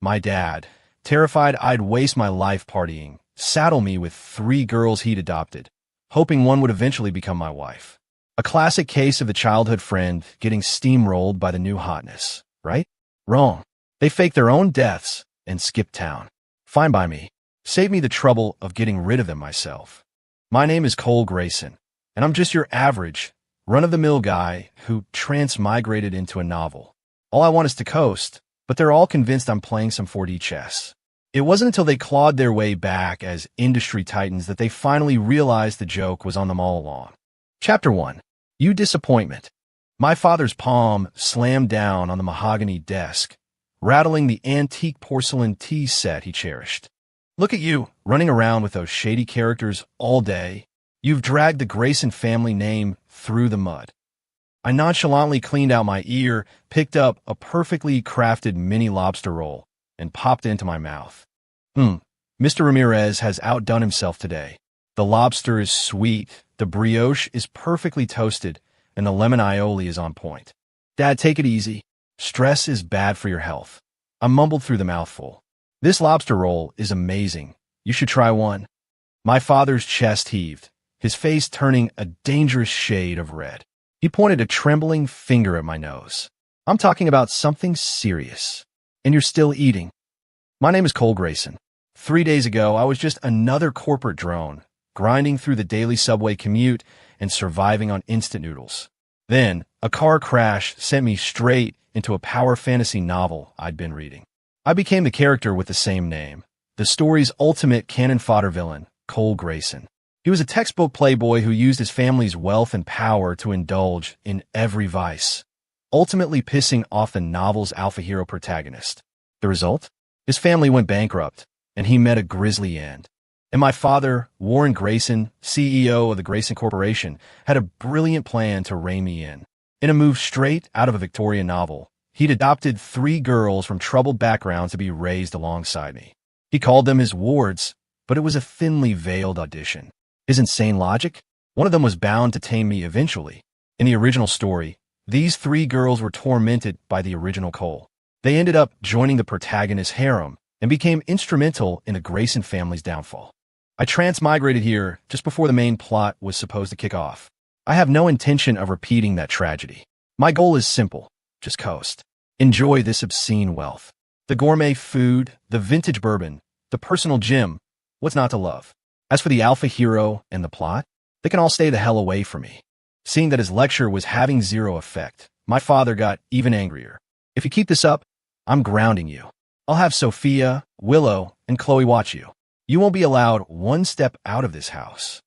my dad, terrified I'd waste my life partying, saddle me with 3 girls he'd adopted, hoping one would eventually become my wife. A classic case of the childhood friend getting steamrolled by the new hotness, right? Wrong. They fake their own deaths and skip town. Fine by me. Save me the trouble of getting rid of them myself. My name is Cole Grayson, and I'm just your average, run-of-the-mill guy who transmigrated into a novel. All I want is to coast, but they're all convinced I'm playing some 4D chess. It wasn't until they clawed their way back as industry titans that they finally realized the joke was on them all along. Chapter 1. You Disappointment. My father's palm slammed down on the mahogany desk, rattling the antique porcelain tea set he cherished. Look at you, running around with those shady characters all day. You've dragged the Grayson family name through the mud. I nonchalantly cleaned out my ear, picked up a perfectly crafted mini lobster roll, and popped it into my mouth. Mr. Ramirez has outdone himself today. The lobster is sweet, the brioche is perfectly toasted, and the lemon aioli is on point. Dad, take it easy. Stress is bad for your health. I mumbled through the mouthful. This lobster roll is amazing. You should try one. My father's chest heaved, his face turning a dangerous shade of red. He pointed a trembling finger at my nose. I'm talking about something serious. And you're still eating. My name is Cole Grayson. 3 days ago, I was just another corporate drone, grinding through the daily subway commute and surviving on instant noodles. Then, a car crash sent me straight into a power fantasy novel I'd been reading. I became the character with the same name, the story's ultimate cannon fodder villain, Cole Grayson. He was a textbook playboy who used his family's wealth and power to indulge in every vice, ultimately pissing off the novel's alpha hero protagonist. The result? His family went bankrupt, and he met a grisly end. And my father, Warren Grayson, CEO of the Grayson Corporation, had a brilliant plan to rein me in. In a move straight out of a Victorian novel, he'd adopted 3 girls from troubled backgrounds to be raised alongside me. He called them his wards, but it was a thinly veiled audition. His insane logic? One of them was bound to tame me eventually. In the original story, these 3 girls were tormented by the original Cole. They ended up joining the protagonist's harem and became instrumental in the Grayson family's downfall. I transmigrated here just before the main plot was supposed to kick off. I have no intention of repeating that tragedy. My goal is simple. Just coast. Enjoy this obscene wealth. The gourmet food, the vintage bourbon, the personal gym. What's not to love? As for the alpha hero and the plot, they can all stay the hell away from me. Seeing that his lecture was having zero effect, my father got even angrier. If you keep this up, I'm grounding you. I'll have Sophia, Willow, and Chloe watch you. You won't be allowed one step out of this house.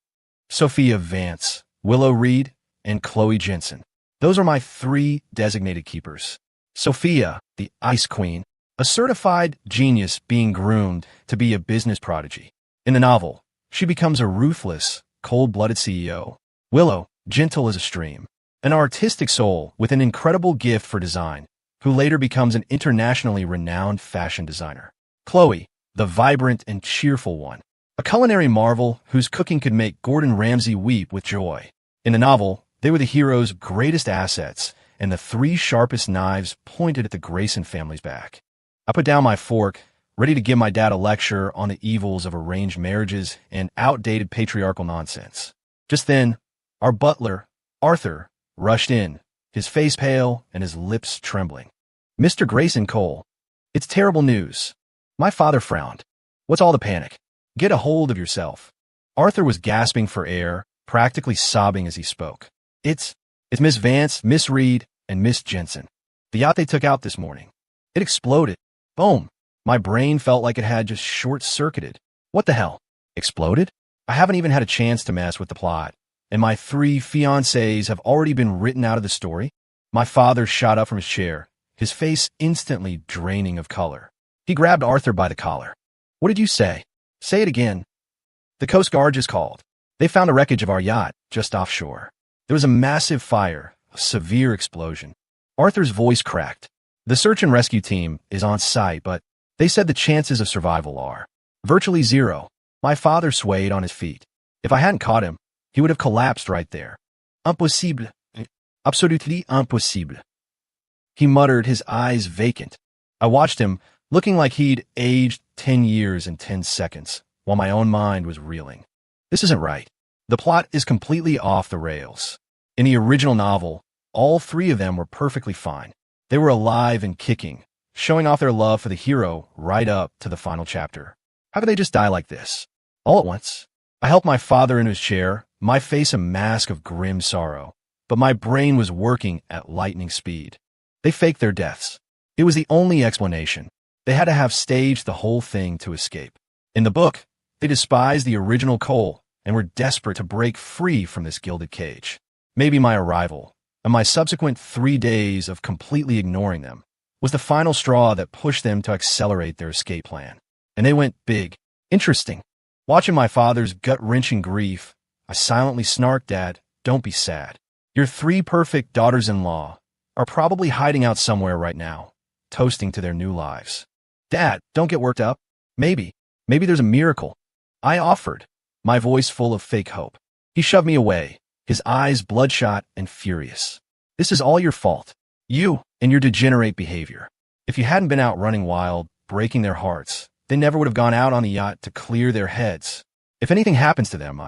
Sophia Vance, Willow Reed, and Chloe Jensen. Those are my 3 designated keepers. Sophia, the Ice Queen, a certified genius being groomed to be a business prodigy. In the novel, she becomes a ruthless, cold-blooded CEO. Willow, gentle as a stream, an artistic soul with an incredible gift for design, who later becomes an internationally renowned fashion designer. Chloe, the vibrant and cheerful one, a culinary marvel whose cooking could make Gordon Ramsay weep with joy. In the novel, they were the hero's greatest assets and the 3 sharpest knives pointed at the Grayson family's back. I put down my fork, ready to give my dad a lecture on the evils of arranged marriages and outdated patriarchal nonsense. Just then, our butler, Arthur, rushed in, his face pale and his lips trembling. Mr. Grayson Cole, it's terrible news. My father frowned. What's all the panic? Get a hold of yourself. Arthur was gasping for air, practically sobbing as he spoke. It's Miss Vance, Miss Reed, and Miss Jensen. The yacht they took out this morning. It exploded. Boom. My brain felt like it had just short-circuited. What the hell? Exploded? I haven't even had a chance to mess with the plot, and my 3 fiancés have already been written out of the story. My father shot up from his chair, his face instantly draining of color. He grabbed Arthur by the collar. What did you say? Say it again. The Coast Guard just called. They found the wreckage of our yacht just offshore. There was a massive fire, a severe explosion. Arthur's voice cracked. The search and rescue team is on site, but they said the chances of survival are virtually 0. My father swayed on his feet. If I hadn't caught him, he would have collapsed right there. Impossible. Absolutely impossible. He muttered, his eyes vacant. I watched him, looking like he'd aged 10 years in 10 seconds, while my own mind was reeling. This isn't right. The plot is completely off the rails. In the original novel, all three of them were perfectly fine. They were alive and kicking, showing off their love for the hero right up to the final chapter. How could they just die like this? All at once. I helped my father into his chair, my face a mask of grim sorrow, but my brain was working at lightning speed. They faked their deaths. It was the only explanation. They had to have staged the whole thing to escape. In the book, they despised the original Cole and were desperate to break free from this gilded cage. Maybe my arrival, and my subsequent 3 days of completely ignoring them, was the final straw that pushed them to accelerate their escape plan. And they went big. Interesting. Watching my father's gut-wrenching grief, I silently snarked, "Dad, don't be sad. Your 3 perfect daughters-in-law are probably hiding out somewhere right now, toasting to their new lives." "Dad, don't get worked up. Maybe there's a miracle," I offered, my voice full of fake hope. He shoved me away, his eyes bloodshot and furious. "This is all your fault. You and your degenerate behavior. If you hadn't been out running wild, breaking their hearts, they never would have gone out on the yacht to clear their heads. If anything happens to them,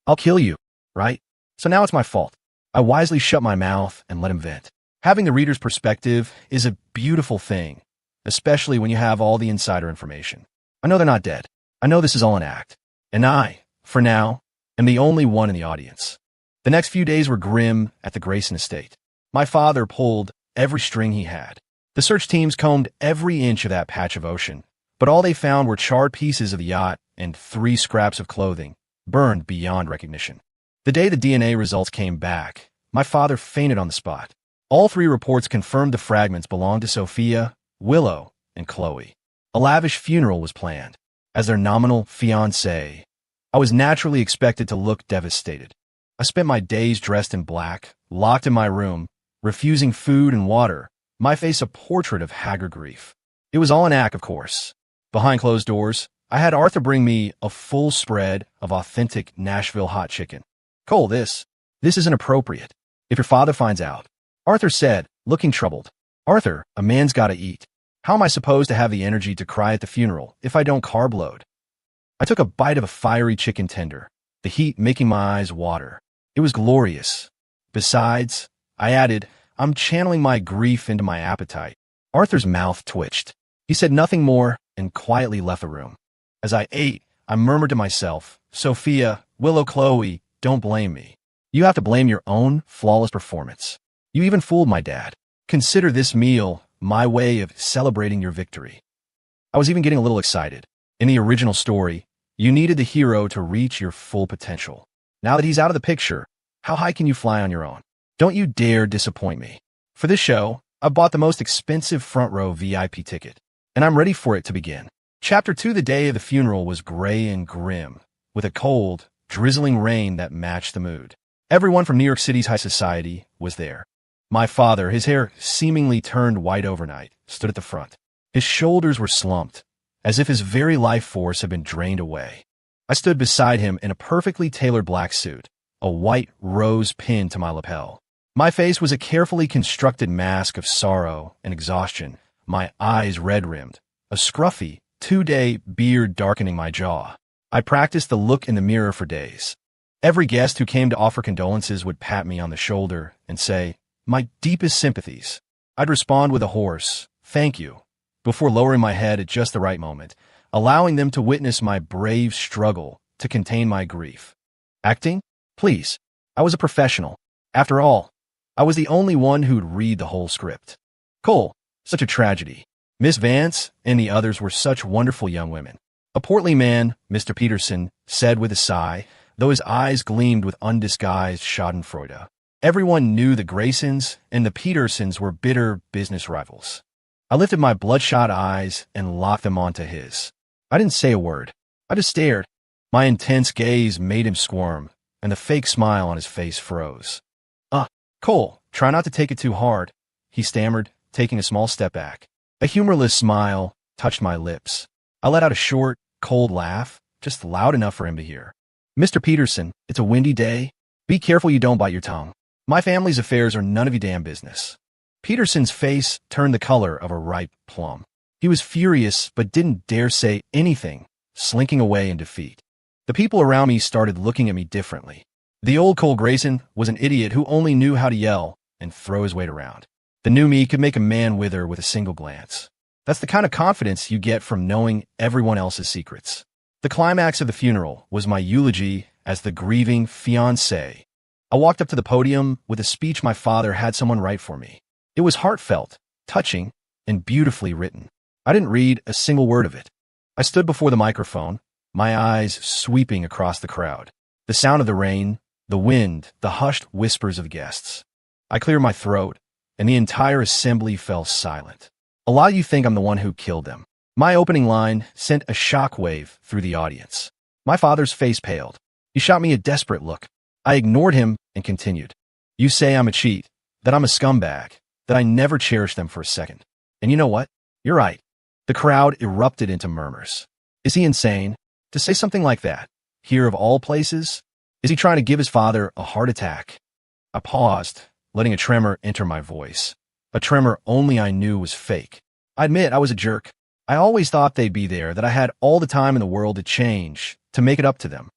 I'll kill you, right? So now it's my fault." I wisely shut my mouth and let him vent. Having the reader's perspective is a beautiful thing, especially when you have all the insider information. I know they're not dead. I know this is all an act. And I, for now, am the only one in the audience. The next few days were grim at the Grayson estate. My father pulled every string he had. The search teams combed every inch of that patch of ocean, but all they found were charred pieces of the yacht and 3 scraps of clothing, burned beyond recognition. The day the DNA results came back, my father fainted on the spot. All 3 reports confirmed the fragments belonged to Sophia, Willow, and Chloe. A lavish funeral was planned. As their nominal fiancé, I was naturally expected to look devastated. I spent my days dressed in black, locked in my room, refusing food and water, my face a portrait of haggard grief. It was all an act, of course. Behind closed doors, I had Arthur bring me a full spread of authentic Nashville hot chicken. "Cole, this isn't appropriate. If your father finds out," Arthur said, looking troubled. "Arthur, a man's gotta eat. How am I supposed to have the energy to cry at the funeral if I don't carb load?" I took a bite of a fiery chicken tender, the heat making my eyes water. It was glorious. Besides, I added, I'm channeling my grief into my appetite. Arthur's mouth twitched. He said nothing more and quietly left the room. As I ate, I murmured to myself, "Sophia, Willow, Chloe, don't blame me. You have to blame your own flawless performance. You even fooled my dad. Consider this meal my way of celebrating your victory." I was even getting a little excited. In the original story, you needed the hero to reach your full potential. Now that he's out of the picture, how high can you fly on your own? Don't you dare disappoint me. For this show, I bought the most expensive front row VIP ticket, and I'm ready for it to begin. Chapter 2, the day of the funeral, was gray and grim, with a cold, drizzling rain that matched the mood. Everyone from New York City's high society was there. My father, his hair seemingly turned white overnight, stood at the front. His shoulders were slumped, as if his very life force had been drained away. I stood beside him in a perfectly tailored black suit, a white rose pinned to my lapel. My face was a carefully constructed mask of sorrow and exhaustion, my eyes red-rimmed, a scruffy, 2-day beard darkening my jaw. I practiced the look in the mirror for days. Every guest who came to offer condolences would pat me on the shoulder and say, "My deepest sympathies." I'd respond with a hoarse, "Thank you," before lowering my head at just the right moment, allowing them to witness my brave struggle to contain my grief. Acting? Please. I was a professional. After all, I was the only one who'd read the whole script. Cole, such a tragedy. Miss Vance and the others were such wonderful young women. A portly man, Mr. Peterson, said with a sigh, though his eyes gleamed with undisguised schadenfreude. Everyone knew the Graysons and the Petersons were bitter business rivals. I lifted my bloodshot eyes and locked them onto his. I didn't say a word. I just stared. My intense gaze made him squirm, and the fake smile on his face froze. Cole, try not to take it too hard," he stammered, taking a small step back. A humorless smile touched my lips. I let out a short, cold laugh, just loud enough for him to hear. "Mr. Peterson, it's a windy day. Be careful you don't bite your tongue. My family's affairs are none of your damn business." Peterson's face turned the color of a ripe plum. He was furious but didn't dare say anything, slinking away in defeat. The people around me started looking at me differently. The old Cole Grayson was an idiot who only knew how to yell and throw his weight around. The new me could make a man wither with a single glance. That's the kind of confidence you get from knowing everyone else's secrets. The climax of the funeral was my eulogy as the grieving fiancé. I walked up to the podium with a speech my father had someone write for me. It was heartfelt, touching, and beautifully written. I didn't read a single word of it. I stood before the microphone, my eyes sweeping across the crowd. The sound of the rain, the wind, the hushed whispers of guests. I cleared my throat, and the entire assembly fell silent. A lot of you think I'm the one who killed them. My opening line sent a shockwave through the audience. My father's face paled. He shot me a desperate look. I ignored him and continued. You say I'm a cheat, that I'm a scumbag, that I never cherished them for a second. And you know what? You're right. The crowd erupted into murmurs. Is he insane to say something like that? Here of all places? Is he trying to give his father a heart attack? I paused, letting a tremor enter my voice. A tremor only I knew was fake. I admit I was a jerk. I always thought they'd be there, that I had all the time in the world to change, to make it up to them.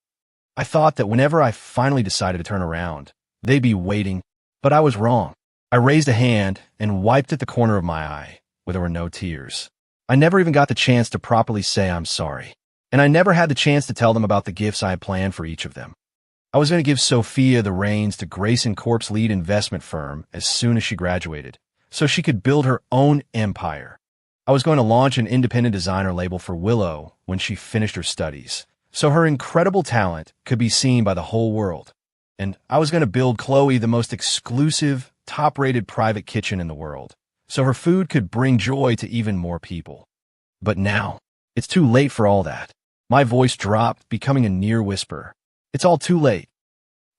I thought that whenever I finally decided to turn around, they'd be waiting, but I was wrong. I raised a hand and wiped at the corner of my eye, where there were no tears. I never even got the chance to properly say I'm sorry, and I never had the chance to tell them about the gifts I had planned for each of them. I was going to give Sophia the reins to Grayson Corp's lead investment firm as soon as she graduated, so she could build her own empire. I was going to launch an independent designer label for Willow when she finished her studies, so her incredible talent could be seen by the whole world. And I was going to build Chloe the most exclusive, top-rated private kitchen in the world, so her food could bring joy to even more people. But now, it's too late for all that. My voice dropped, becoming a near whisper. It's all too late.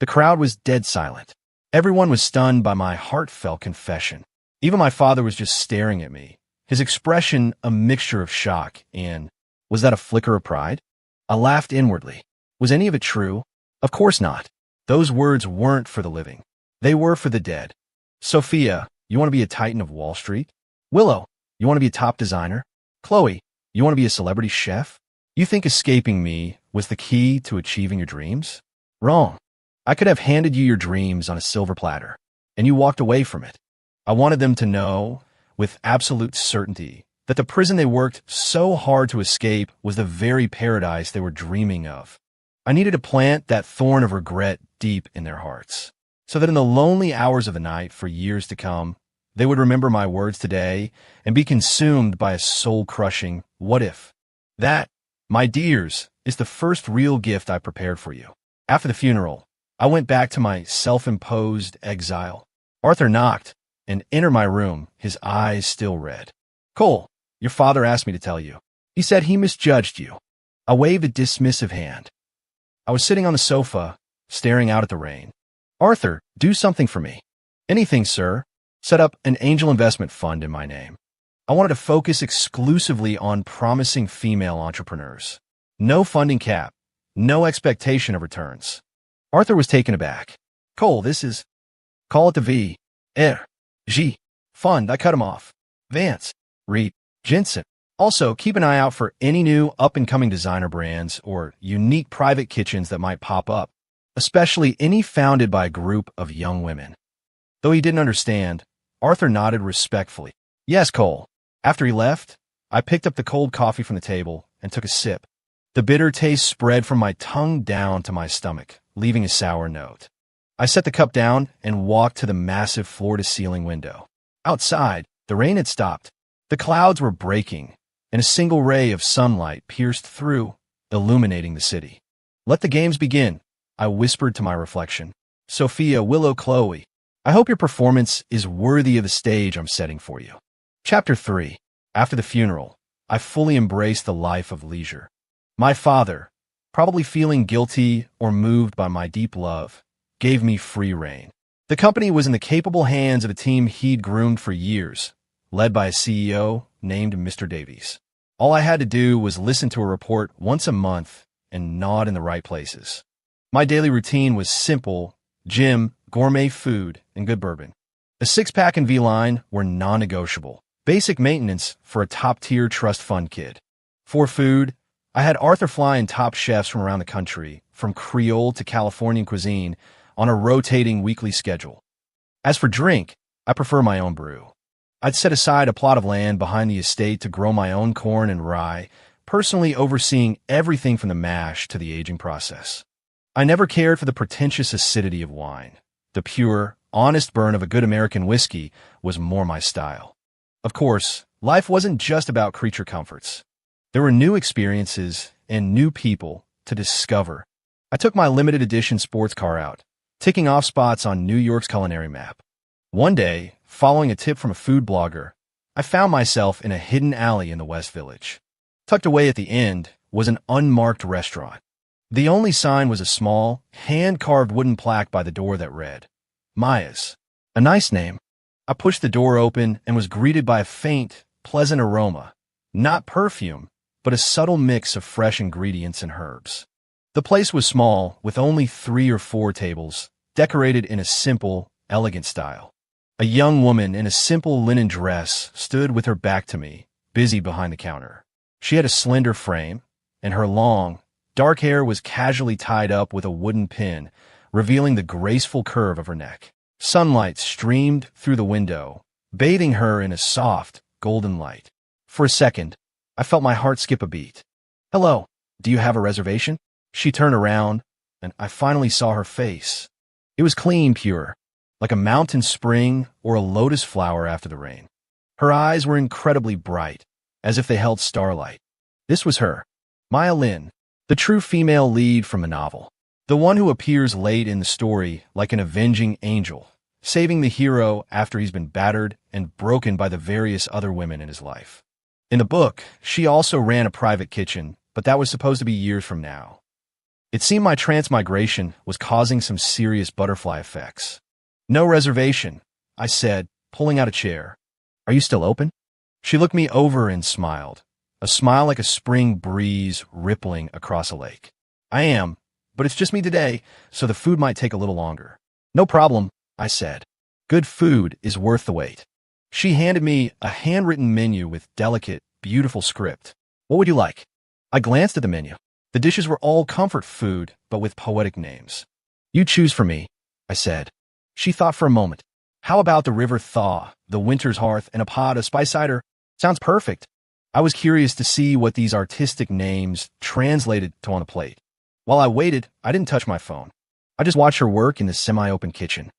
The crowd was dead silent. Everyone was stunned by my heartfelt confession. Even my father was just staring at me, his expression a mixture of shock and, was that a flicker of pride? I laughed inwardly. Was any of it true? Of course not. Those words weren't for the living. They were for the dead. Sophia, you want to be a titan of Wall Street? Willow, you want to be a top designer? Chloe, you want to be a celebrity chef? You think escaping me was the key to achieving your dreams? Wrong. I could have handed you your dreams on a silver platter, and you walked away from it. I wanted them to know, with absolute certainty, that the prison they worked so hard to escape was the very paradise they were dreaming of. I needed to plant that thorn of regret deep in their hearts, so that in the lonely hours of the night for years to come, they would remember my words today and be consumed by a soul-crushing what if. That, my dears, is the first real gift I prepared for you. After the funeral, I went back to my self-imposed exile. Arthur knocked and entered my room, his eyes still red. Cole, your father asked me to tell you. He said he misjudged you. I waved a dismissive hand. I was sitting on the sofa, staring out at the rain. Arthur, do something for me. Anything, sir. Set up an angel investment fund in my name. I wanted to focus exclusively on promising female entrepreneurs. No funding cap, no expectation of returns. Arthur was taken aback. Cole, this is... Call it the V. G. Fund, I cut him off. Vance. Reed. Jensen. Also, keep an eye out for any new up-and-coming designer brands or unique private kitchens that might pop up, especially any founded by a group of young women. Though he didn't understand, Arthur nodded respectfully. Yes, Cole. After he left, I picked up the cold coffee from the table and took a sip. The bitter taste spread from my tongue down to my stomach, leaving a sour note. I set the cup down and walked to the massive floor-to-ceiling window. Outside, the rain had stopped. The clouds were breaking, and a single ray of sunlight pierced through, illuminating the city. Let the games begin, I whispered to my reflection. Sophia, Willow, Chloe, I hope your performance is worthy of the stage I'm setting for you. Chapter 3. After the funeral, I fully embraced the life of leisure. My father, probably feeling guilty or moved by my deep love, gave me free rein. The company was in the capable hands of a team he'd groomed for years, led by a CEO named Mr. Davies. All I had to do was listen to a report once a month and nod in the right places. My daily routine was simple: gym, gourmet food, and good bourbon. A six-pack and V-line were non-negotiable, Basic maintenance for a top-tier trust fund kid. For food, I had Arthur Fly and top chefs from around the country, from Creole to Californian cuisine, on a rotating weekly schedule. As for drink, I prefer my own brew. I'd set aside a plot of land behind the estate to grow my own corn and rye, personally overseeing everything from the mash to the aging process. I never cared for the pretentious acidity of wine. The pure, honest burn of a good American whiskey was more my style. Of course, life wasn't just about creature comforts. There were new experiences and new people to discover. I took my limited edition sports car out, ticking off spots on New York's culinary map. One day, following a tip from a food blogger, I found myself in a hidden alley in the West Village. Tucked away at the end was an unmarked restaurant. The only sign was a small, hand-carved wooden plaque by the door that read, Maya's. A nice name. I pushed the door open and was greeted by a faint, pleasant aroma. Not perfume, but a subtle mix of fresh ingredients and herbs. The place was small, with only 3 or 4 tables, decorated in a simple, elegant style. A young woman in a simple linen dress stood with her back to me, busy behind the counter. She had a slender frame, and her long, dark hair was casually tied up with a wooden pin, revealing the graceful curve of her neck. Sunlight streamed through the window, bathing her in a soft, golden light. For a second, I felt my heart skip a beat. "Hello, do you have a reservation?" She turned around, and I finally saw her face. It was clean, pure, like a mountain spring or a lotus flower after the rain. Her eyes were incredibly bright, as if they held starlight. This was her, Maya Lin, the true female lead from a novel. The one who appears late in the story like an avenging angel, saving the hero after he's been battered and broken by the various other women in his life. In the book, she also ran a private kitchen, but that was supposed to be years from now. It seemed my transmigration was causing some serious butterfly effects. "No reservation," I said, pulling out a chair. "Are you still open?" She looked me over and smiled, a smile like a spring breeze rippling across a lake. "I am, but it's just me today, so the food might take a little longer." "No problem," I said. "Good food is worth the wait." She handed me a handwritten menu with delicate, beautiful script. "What would you like?" I glanced at the menu. The dishes were all comfort food, but with poetic names. "You choose for me," I said. She thought for a moment. "How about the river thaw, the winter's hearth, and a pot of spice cider?" "Sounds perfect." I was curious to see what these artistic names translated to on the plate. While I waited, I didn't touch my phone. I just watched her work in the semi-open kitchen.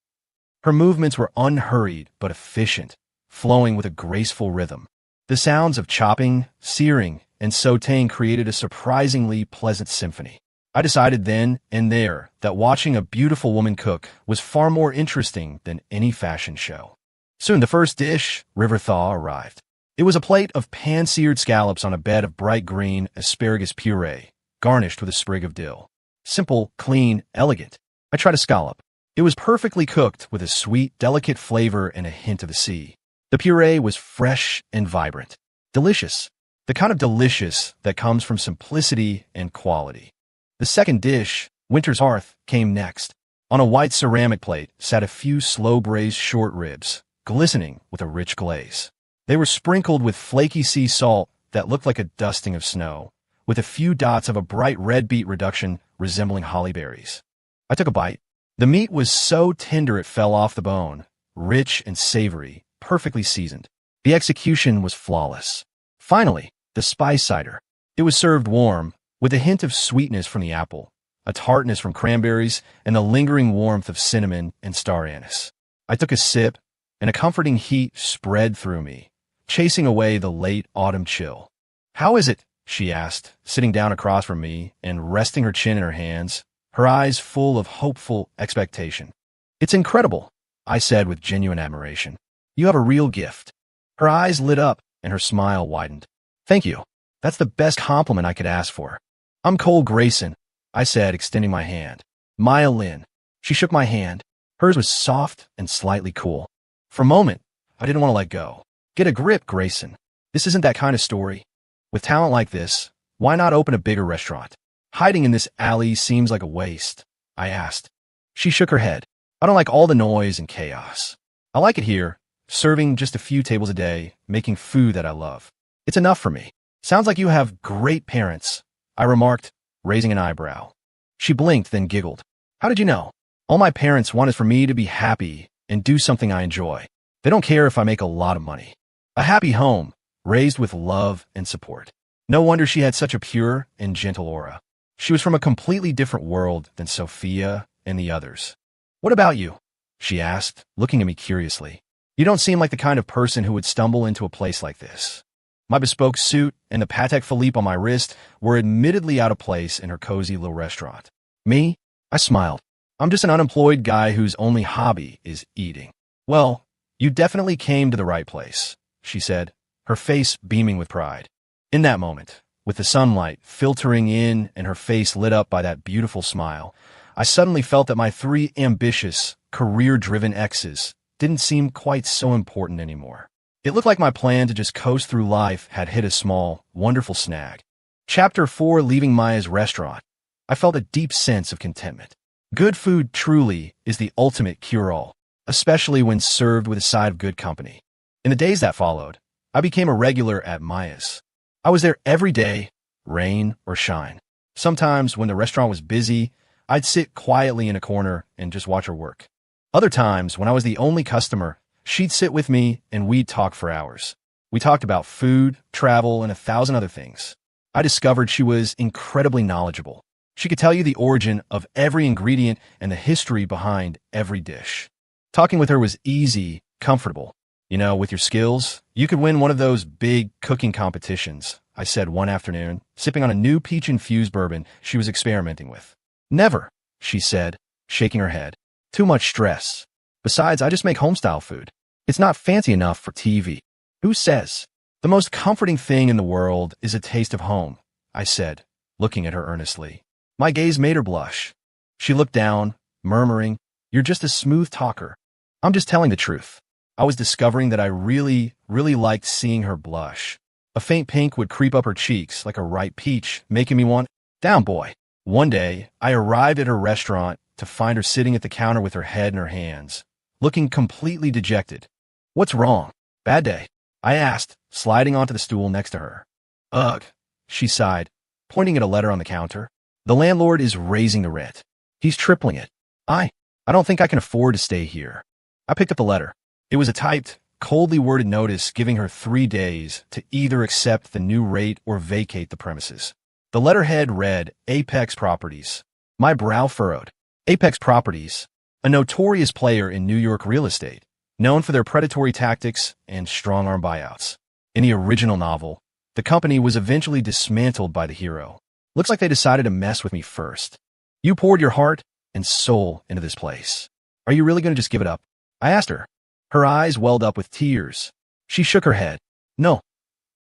Her movements were unhurried but efficient, flowing with a graceful rhythm. The sounds of chopping, searing, and sautéing created a surprisingly pleasant symphony. I decided then and there that watching a beautiful woman cook was far more interesting than any fashion show. Soon the first dish, river thaw, arrived. It was a plate of pan-seared scallops on a bed of bright green asparagus puree, garnished with a sprig of dill. Simple, clean, elegant. I tried a scallop. It was perfectly cooked with a sweet, delicate flavor and a hint of the sea. The puree was fresh and vibrant. Delicious. The kind of delicious that comes from simplicity and quality. The second dish, Winter's Hearth, came next. On a white ceramic plate sat a few slow-braised short ribs, glistening with a rich glaze. They were sprinkled with flaky sea salt that looked like a dusting of snow, with a few dots of a bright red beet reduction resembling holly berries. I took a bite. The meat was so tender it fell off the bone, rich and savory, perfectly seasoned. The execution was flawless. Finally, the spice cider. It was served warm, with a hint of sweetness from the apple, a tartness from cranberries, and the lingering warmth of cinnamon and star anise. I took a sip, and a comforting heat spread through me, chasing away the late autumn chill. "How is it?" she asked, sitting down across from me and resting her chin in her hands, her eyes full of hopeful expectation. "It's incredible," I said with genuine admiration. "You have a real gift." Her eyes lit up, and her smile widened. "Thank you. That's the best compliment I could ask for." "I'm Cole Grayson," I said, extending my hand. "Maya Lin." She shook my hand. Hers was soft and slightly cool. For a moment, I didn't want to let go. "Get a grip, Grayson. This isn't that kind of story. With talent like this, why not open a bigger restaurant? Hiding in this alley seems like a waste," I asked. She shook her head. "I don't like all the noise and chaos. I like it here, serving just a few tables a day, making food that I love. It's enough for me. Sounds like you have great parents, I remarked, raising an eyebrow. She blinked, then giggled. How did you know? All my parents want is for me to be happy and do something I enjoy. They don't care if I make a lot of money. A happy home, raised with love and support. No wonder she had such a pure and gentle aura. She was from a completely different world than Sophia and the others. What about you? She asked, looking at me curiously. You don't seem like the kind of person who would stumble into a place like this. My bespoke suit and the Patek Philippe on my wrist were admittedly out of place in her cozy little restaurant. Me? I smiled. I'm just an unemployed guy whose only hobby is eating. Well, you definitely came to the right place, she said, her face beaming with pride. In that moment, with the sunlight filtering in and her face lit up by that beautiful smile, I suddenly felt that my 3 ambitious, career-driven exes didn't seem quite so important anymore. It looked like my plan to just coast through life had hit a small, wonderful snag. Chapter 4, Leaving Maya's Restaurant. I felt a deep sense of contentment. Good food truly is the ultimate cure-all, especially when served with a side of good company. In the days that followed, I became a regular at Maya's. I was there every day, rain or shine. Sometimes, when the restaurant was busy, I'd sit quietly in a corner and just watch her work. Other times, when I was the only customer, she'd sit with me and we'd talk for hours. We talked about food, travel, and 1,000 other things. I discovered she was incredibly knowledgeable. She could tell you the origin of every ingredient and the history behind every dish. Talking with her was easy, comfortable. You know, with your skills, you could win one of those big cooking competitions, I said one afternoon, sipping on a new peach-infused bourbon she was experimenting with. Never, she said, shaking her head. Too much stress. Besides, I just make home-style food. It's not fancy enough for TV. Who says? The most comforting thing in the world is a taste of home, I said, looking at her earnestly. My gaze made her blush. She looked down, murmuring, You're just a smooth talker. I'm just telling the truth. I was discovering that I really liked seeing her blush. A faint pink would creep up her cheeks like a ripe peach, making me want, down boy. One day, I arrived at her restaurant to find her sitting at the counter with her head in her hands, looking completely dejected. What's wrong? Bad day? I asked, sliding onto the stool next to her. Ugh, she sighed, pointing at a letter on the counter. The landlord is raising the rent. He's tripling it. I don't think I can afford to stay here. I picked up the letter. It was a typed, coldly worded notice giving her 3 days to either accept the new rate or vacate the premises. The letterhead read, Apex Properties. My brow furrowed. Apex Properties, a notorious player in New York real estate, known for their predatory tactics and strong-arm buyouts. In the original novel, the company was eventually dismantled by the hero. Looks like they decided to mess with me first. You poured your heart and soul into this place. Are you really going to just give it up? I asked her. Her eyes welled up with tears. She shook her head. No.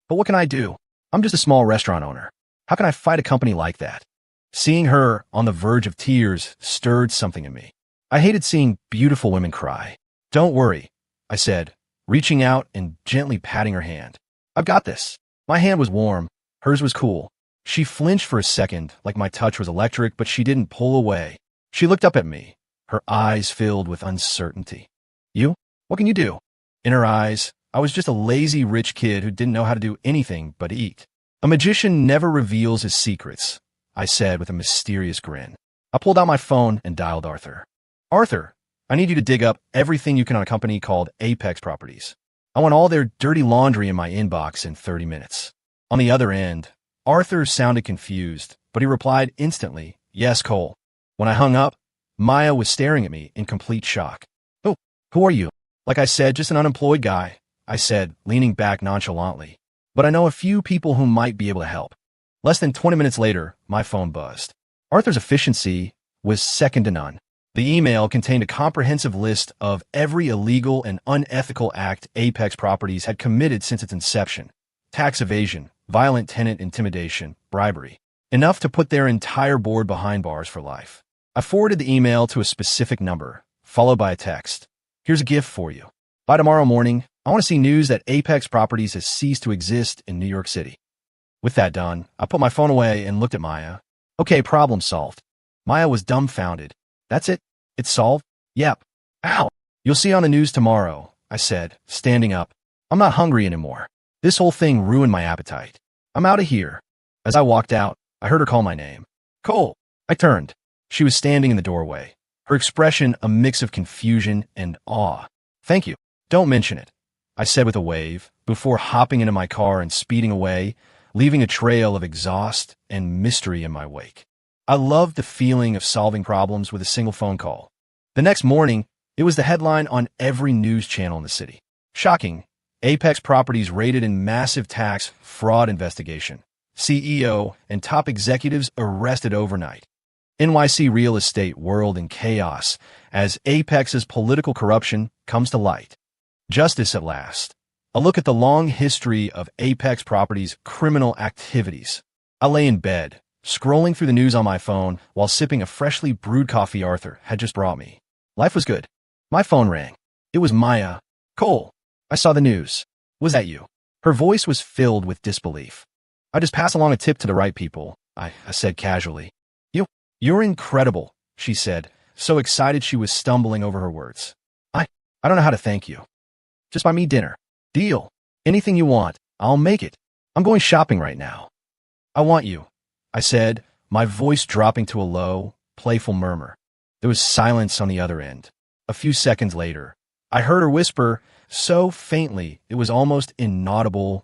But what can I do? I'm just a small restaurant owner. How can I fight a company like that? Seeing her on the verge of tears stirred something in me. I hated seeing beautiful women cry. Don't worry, I said, reaching out and gently patting her hand. I've got this. My hand was warm. Hers was cool. She flinched for a second, like my touch was electric, but she didn't pull away. She looked up at me, her eyes filled with uncertainty. You? What can you do? In her eyes, I was just a lazy rich kid who didn't know how to do anything but eat. A magician never reveals his secrets, I said with a mysterious grin. I pulled out my phone and dialed Arthur. Arthur, I need you to dig up everything you can on a company called Apex Properties. I want all their dirty laundry in my inbox in 30 minutes. On the other end, Arthur sounded confused, but he replied instantly, Yes, Cole. When I hung up, Maya was staring at me in complete shock. Oh, who are you? Like I said, just an unemployed guy, I said, leaning back nonchalantly. But I know a few people who might be able to help. Less than 20 minutes later, my phone buzzed. Arthur's efficiency was second to none. The email contained a comprehensive list of every illegal and unethical act Apex Properties had committed since its inception. Tax evasion, violent tenant intimidation, bribery. Enough to put their entire board behind bars for life. I forwarded the email to a specific number, followed by a text. Here's a gift for you. By tomorrow morning, I want to see news that Apex Properties has ceased to exist in New York City. With that done, I put my phone away and looked at Maya. Okay, problem solved. Maya was dumbfounded. That's it? It's solved? Yep. Ow! You'll see on the news tomorrow, I said, standing up. I'm not hungry anymore. This whole thing ruined my appetite. I'm out of here. As I walked out, I heard her call my name. Cole. I turned. She was standing in the doorway, her expression a mix of confusion and awe. Thank you. Don't mention it, I said with a wave, before hopping into my car and speeding away, leaving a trail of exhaust and mystery in my wake. I loved the feeling of solving problems with a single phone call. The next morning, it was the headline on every news channel in the city. Shocking. Apex Properties raided in massive tax fraud investigation. CEO and top executives arrested overnight. NYC real estate world in chaos as Apex's political corruption comes to light. Justice at last. A look at the long history of Apex Properties' criminal activities. I lay in bed, scrolling through the news on my phone while sipping a freshly brewed coffee Arthur had just brought me. Life was good. My phone rang. It was Maya. Cole. I saw the news. Was that you? Her voice was filled with disbelief. I just pass along a tip to the right people, I said casually. You're incredible, she said, so excited she was stumbling over her words. I don't know how to thank you. Just buy me dinner. Deal. Anything you want, I'll make it. I'm going shopping right now. I want you, I said, my voice dropping to a low, playful murmur. There was silence on the other end. A few seconds later, I heard her whisper, so faintly it was almost inaudible,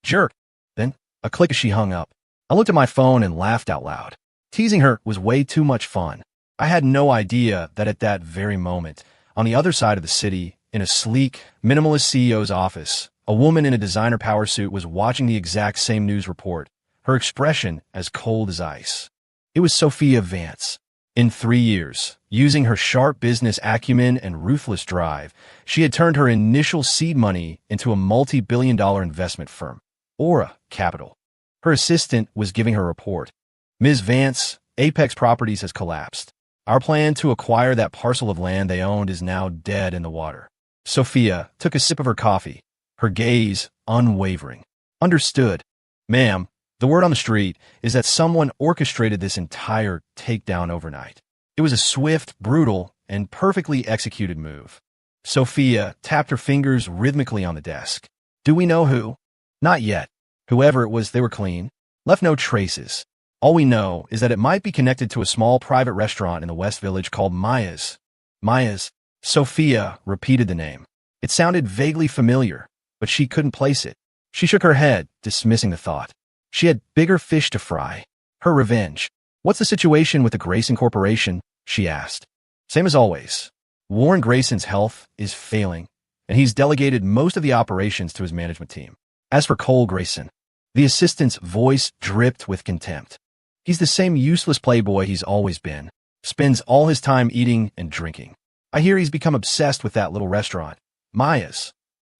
jerk. Then, a click as she hung up. I looked at my phone and laughed out loud. Teasing her was way too much fun. I had no idea that at that very moment, on the other side of the city, in a sleek, minimalist CEO's office, a woman in a designer power suit was watching the exact same news report, her expression as cold as ice. It was Isabella Vance. In 3 years, using her sharp business acumen and ruthless drive, she had turned her initial seed money into a multi-billion-dollar investment firm, Aura Capital. Her assistant was giving her report. Ms. Vance, Apex Properties has collapsed. Our plan to acquire that parcel of land they owned is now dead in the water. Sophia took a sip of her coffee, her gaze unwavering. Understood. Ma'am, the word on the street is that someone orchestrated this entire takedown overnight. It was a swift, brutal, and perfectly executed move. Sophia tapped her fingers rhythmically on the desk. Do we know who? Not yet. Whoever it was, they were clean. Left no traces. All we know is that it might be connected to a small private restaurant in the West Village called Maya's. Maya's. Sophia repeated the name. It sounded vaguely familiar, but she couldn't place it. She shook her head, dismissing the thought. She had bigger fish to fry. Her revenge. What's the situation with the Grayson Corporation? She asked. Same as always. Warren Grayson's health is failing, and he's delegated most of the operations to his management team. As for Cole Grayson, the assistant's voice dripped with contempt. He's the same useless playboy he's always been. Spends all his time eating and drinking. I hear he's become obsessed with that little restaurant, Maya's.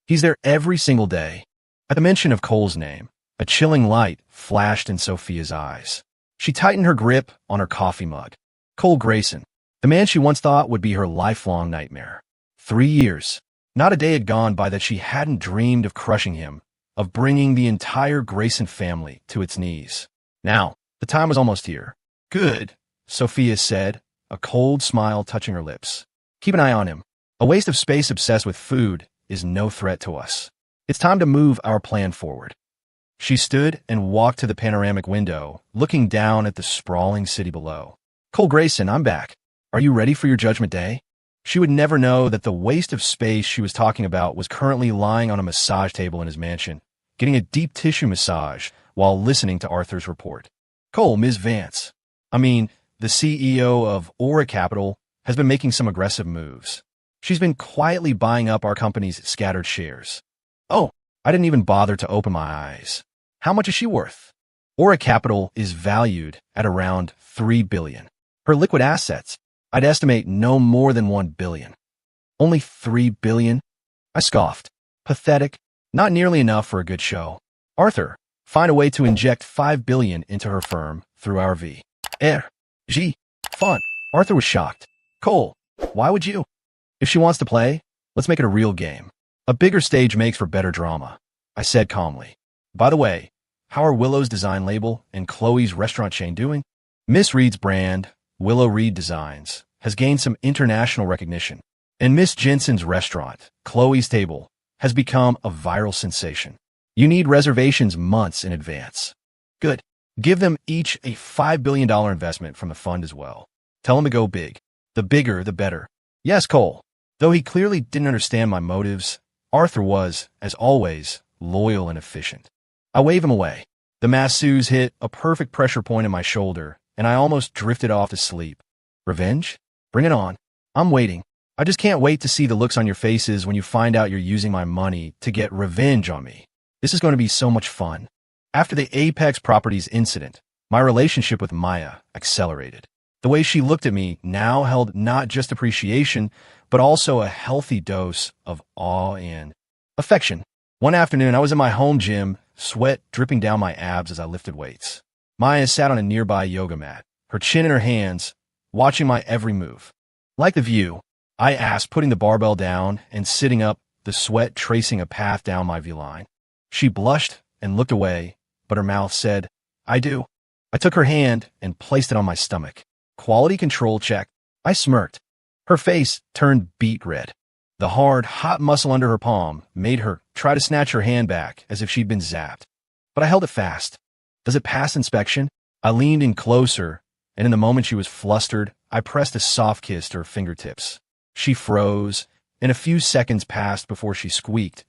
He's there every single day. At the mention of Cole's name, a chilling light flashed in Sophia's eyes. She tightened her grip on her coffee mug. Cole Grayson, the man she once thought would be her lifelong nightmare. 3 years. Not a day had gone by that she hadn't dreamed of crushing him, of bringing the entire Grayson family to its knees. Now, the time was almost here. Good, Sophia said, a cold smile touching her lips. Keep an eye on him. A waste of space obsessed with food is no threat to us. It's time to move our plan forward. She stood and walked to the panoramic window, looking down at the sprawling city below. Cole Grayson, I'm back. Are you ready for your judgment day? She would never know that the waste of space she was talking about was currently lying on a massage table in his mansion, getting a deep tissue massage while listening to Arthur's report. Cole, Ms. Vance. The CEO of Aura Capital has been making some aggressive moves. She's been quietly buying up our company's scattered shares. Oh, I didn't even bother to open my eyes. How much is she worth? Aura Capital is valued at around $3 billion. Her liquid assets, I'd estimate no more than $1 billion. Only $3 billion? I scoffed. Pathetic. Not nearly enough for a good show. Arthur, find a way to inject $5 billion into her firm through our fund. Arthur was shocked. Cole, why would you? If she wants to play, let's make it a real game. A bigger stage makes for better drama, I said calmly. By the way, how are Willow's design label and Chloe's restaurant chain doing? Miss Reed's brand, Willow Reed Designs, has gained some international recognition. And Miss Jensen's restaurant, Chloe's Table, has become a viral sensation. You need reservations months in advance. Good. Give them each a $5 billion investment from the fund as well. Tell them to go big. The bigger, the better. Yes, Cole. Though he clearly didn't understand my motives, Arthur was, as always, loyal and efficient. I wave him away. The masseuse hit a perfect pressure point in my shoulder, and I almost drifted off to sleep. Revenge? Bring it on. I'm waiting. I just can't wait to see the looks on your faces when you find out you're using my money to get revenge on me. This is going to be so much fun. After the Apex Properties incident, my relationship with Maya accelerated. The way she looked at me now held not just appreciation, but also a healthy dose of awe and affection. One afternoon, I was in my home gym, sweat dripping down my abs as I lifted weights. Maya sat on a nearby yoga mat, her chin in her hands, watching my every move. Like the view, I asked, putting the barbell down and sitting up, the sweat tracing a path down my V-line. She blushed and looked away, but her mouth said, I do. I took her hand and placed it on my stomach. Quality control check. I smirked. Her face turned beet red. The hard, hot muscle under her palm made her try to snatch her hand back as if she'd been zapped. But I held it fast. Does it pass inspection? I leaned in closer, and in the moment she was flustered, I pressed a soft kiss to her fingertips. She froze, and a few seconds passed before she squeaked.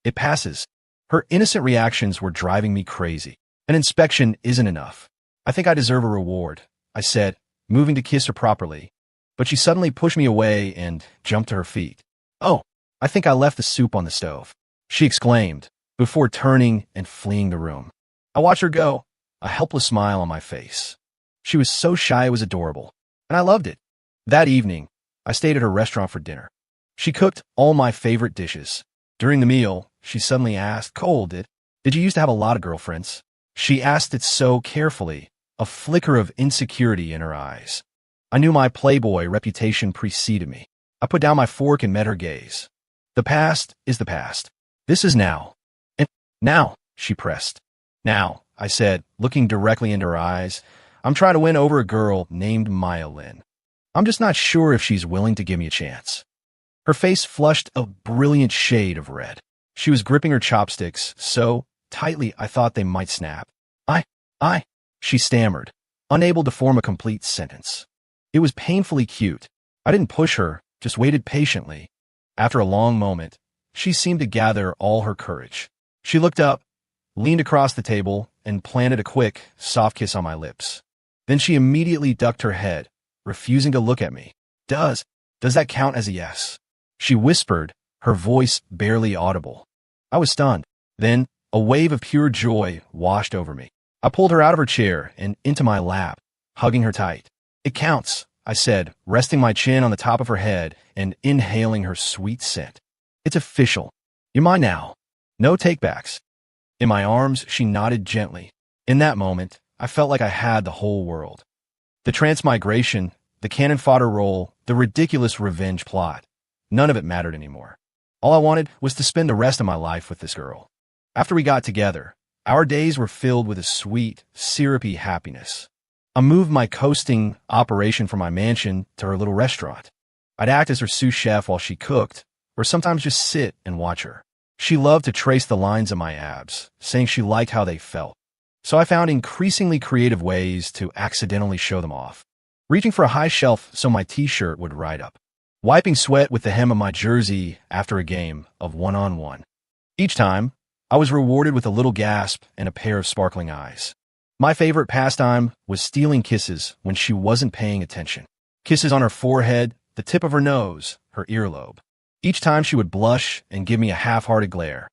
It passes. Her innocent reactions were driving me crazy. An inspection isn't enough. I think I deserve a reward, I said, moving to kiss her properly. But she suddenly pushed me away and jumped to her feet. Oh, I think I left the soup on the stove, she exclaimed, before turning and fleeing the room. I watched her go, a helpless smile on my face. She was so shy it was adorable, and I loved it. That evening, I stayed at her restaurant for dinner. She cooked all my favorite dishes. During the meal, she suddenly asked, Cole, did you used to have a lot of girlfriends? She asked it so carefully, a flicker of insecurity in her eyes. I knew my playboy reputation preceded me. I put down my fork and met her gaze. The past is the past. This is now. And now, she pressed. Now, I said, looking directly into her eyes, I'm trying to win over a girl named Maya Lynn. I'm just not sure if she's willing to give me a chance. Her face flushed a brilliant shade of red. She was gripping her chopsticks so tightly I thought they might snap. She stammered, unable to form a complete sentence. It was painfully cute. I didn't push her, just waited patiently. After a long moment, she seemed to gather all her courage. She looked up, leaned across the table, and planted a quick, soft kiss on my lips. Then she immediately ducked her head, refusing to look at me. Does that count as a yes? She whispered, her voice barely audible. I was stunned. Then, a wave of pure joy washed over me. I pulled her out of her chair and into my lap, hugging her tight. It counts, I said, resting my chin on the top of her head and inhaling her sweet scent. It's official. You're mine now. No takebacks. In my arms, she nodded gently. In that moment, I felt like I had the whole world. The transmigration, the cannon fodder role, the ridiculous revenge plot. None of it mattered anymore. All I wanted was to spend the rest of my life with this girl. After we got together, our days were filled with a sweet, syrupy happiness. I moved my coasting operation from my mansion to her little restaurant. I'd act as her sous chef while she cooked, or sometimes just sit and watch her. She loved to trace the lines of my abs, saying she liked how they felt. So I found increasingly creative ways to accidentally show them off. Reaching for a high shelf so my t-shirt would ride up. Wiping sweat with the hem of my jersey after a game of one-on-one. Each time, I was rewarded with a little gasp and a pair of sparkling eyes. My favorite pastime was stealing kisses when she wasn't paying attention. Kisses on her forehead, the tip of her nose, her earlobe. Each time she would blush and give me a half-hearted glare.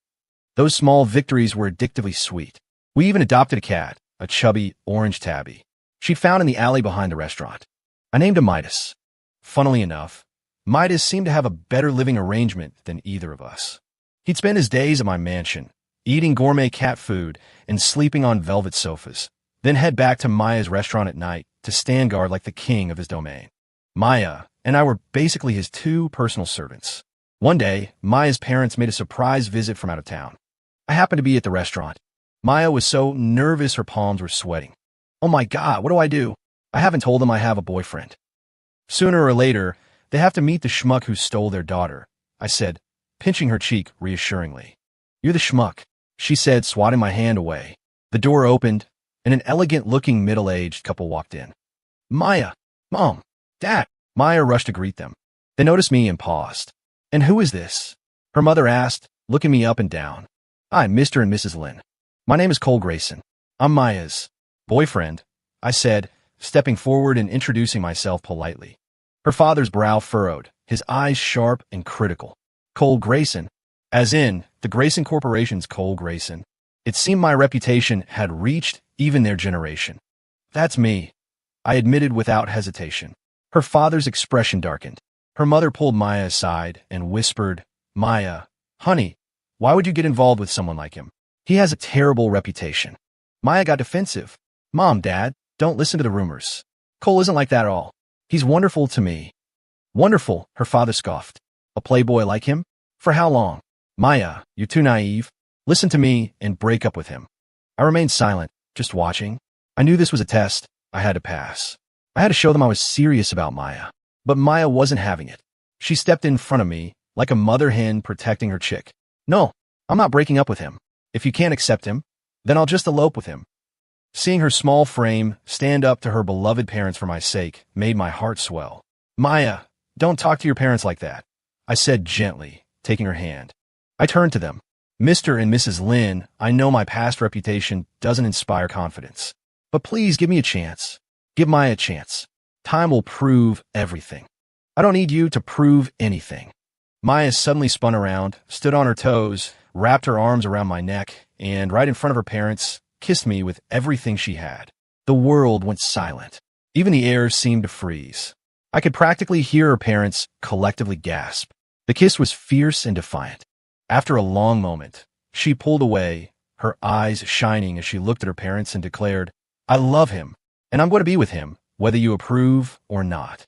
Those small victories were addictively sweet. We even adopted a cat, a chubby orange tabby. She'd found in the alley behind the restaurant. I named him Midas. Funnily enough, Midas seemed to have a better living arrangement than either of us. He'd spend his days at my mansion, eating gourmet cat food and sleeping on velvet sofas, then head back to Maya's restaurant at night to stand guard like the king of his domain. Maya and I were basically his two personal servants. One day, Maya's parents made a surprise visit from out of town. I happened to be at the restaurant. Maya was so nervous her palms were sweating. Oh my God, what do? I haven't told them I have a boyfriend. Sooner or later, They have to meet the schmuck who stole their daughter, I said, pinching her cheek reassuringly. You're the schmuck, she said, swatting my hand away. The door opened, and an elegant-looking middle-aged couple walked in. Maya! Mom! Dad! Maya rushed to greet them. They noticed me and paused. And who is this? Her mother asked, looking me up and down. I'm Mr. and Mrs. Lynn. My name is Cole Grayson. I'm Maya's boyfriend, I said, stepping forward and introducing myself politely. Her father's brow furrowed, his eyes sharp and critical. Cole Grayson, as in the Grayson Corporation's Cole Grayson. It seemed my reputation had reached even their generation. That's me, I admitted without hesitation. Her father's expression darkened. Her mother pulled Maya aside and whispered, Maya, honey, why would you get involved with someone like him? He has a terrible reputation. Maya got defensive. Mom, Dad, don't listen to the rumors. Cole isn't like that at all. He's wonderful to me. Wonderful, her father scoffed. A playboy like him? For how long? Maya, you're too naive. Listen to me and break up with him. I remained silent, just watching. I knew this was a test I had to pass. I had to show them I was serious about Maya. But Maya wasn't having it. She stepped in front of me, like a mother hen protecting her chick. No, I'm not breaking up with him. If you can't accept him, then I'll just elope with him. Seeing her small frame stand up to her beloved parents for my sake made my heart swell. Maya, don't talk to your parents like that, I said gently, taking her hand. I turned to them. Mr. and Mrs. Lynn, I know my past reputation doesn't inspire confidence. But please give me a chance. Give Maya a chance. Time will prove everything. I don't need you to prove anything. Maya suddenly spun around, stood on her toes, wrapped her arms around my neck, and right in front of her parents, kissed me with everything she had. The world went silent. Even the air seemed to freeze. I could practically hear her parents collectively gasp. The kiss was fierce and defiant. After a long moment, she pulled away, her eyes shining as she looked at her parents and declared, I love him, and I'm going to be with him, whether you approve or not.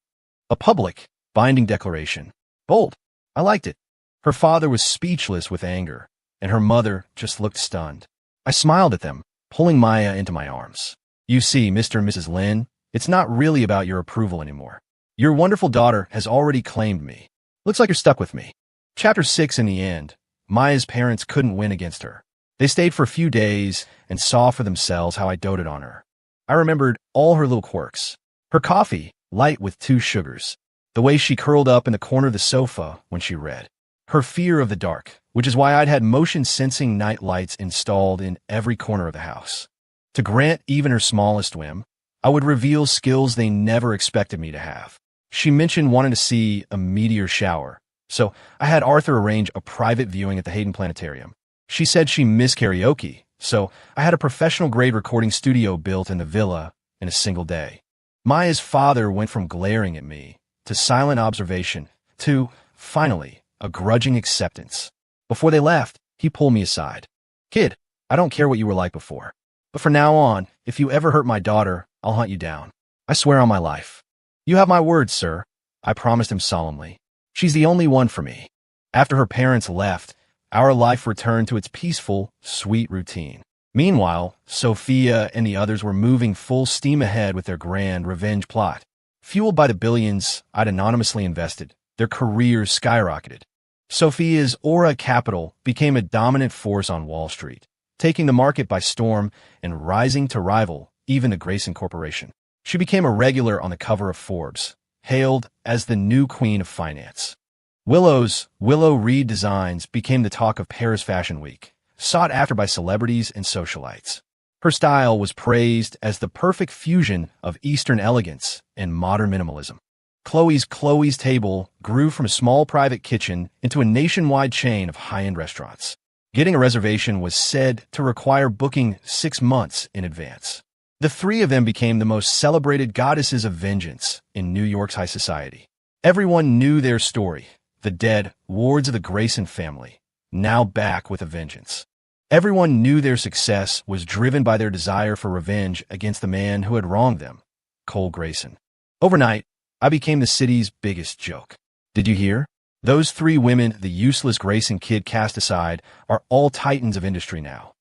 A public, binding declaration. Bold. I liked it. Her father was speechless with anger, and her mother just looked stunned. I smiled at them, pulling Maya into my arms. You see, Mr. and Mrs. Lynn, it's not really about your approval anymore. Your wonderful daughter has already claimed me. Looks like you're stuck with me. Chapter 6 in the end, Maya's parents couldn't win against her. They stayed for a few days and saw for themselves how I doted on her. I remembered all her little quirks. Her coffee, light with 2 sugars. The way she curled up in the corner of the sofa when she read. Her fear of the dark, which is why I'd had motion-sensing night lights installed in every corner of the house. To grant even her smallest whim, I would reveal skills they never expected me to have. She mentioned wanting to see a meteor shower, so I had Arthur arrange a private viewing at the Hayden Planetarium. She said she missed karaoke, so I had a professional-grade recording studio built in the villa in a single day. Maya's father went from glaring at me to silent observation to, finally, a grudging acceptance. Before they left, he pulled me aside. Kid, I don't care what you were like before. But from now on, if you ever hurt my daughter, I'll hunt you down. I swear on my life. You have my word, sir, I promised him solemnly. She's the only one for me. After her parents left, our life returned to its peaceful, sweet routine. Meanwhile, Sophia and the others were moving full steam ahead with their grand revenge plot. Fueled by the billions I'd anonymously invested, their careers skyrocketed. Sophia's Aura Capital became a dominant force on Wall Street, taking the market by storm and rising to rival even the Grayson Corporation. She became a regular on the cover of Forbes, hailed as the new queen of finance. Willow's Willow Reed designs became the talk of Paris Fashion Week, sought after by celebrities and socialites. Her style was praised as the perfect fusion of Eastern elegance and modern minimalism. Chloe's Table grew from a small private kitchen into a nationwide chain of high-end restaurants. Getting a reservation was said to require booking 6 months in advance. The 3 of them became the most celebrated goddesses of vengeance in New York's high society. Everyone knew their story, the dead wards of the Grayson family, now back with a vengeance. Everyone knew their success was driven by their desire for revenge against the man who had wronged them, Cole Grayson. Overnight, I became the city's biggest joke. Did you hear? Those 3 women the useless Grayson kid cast aside are all titans of industry now.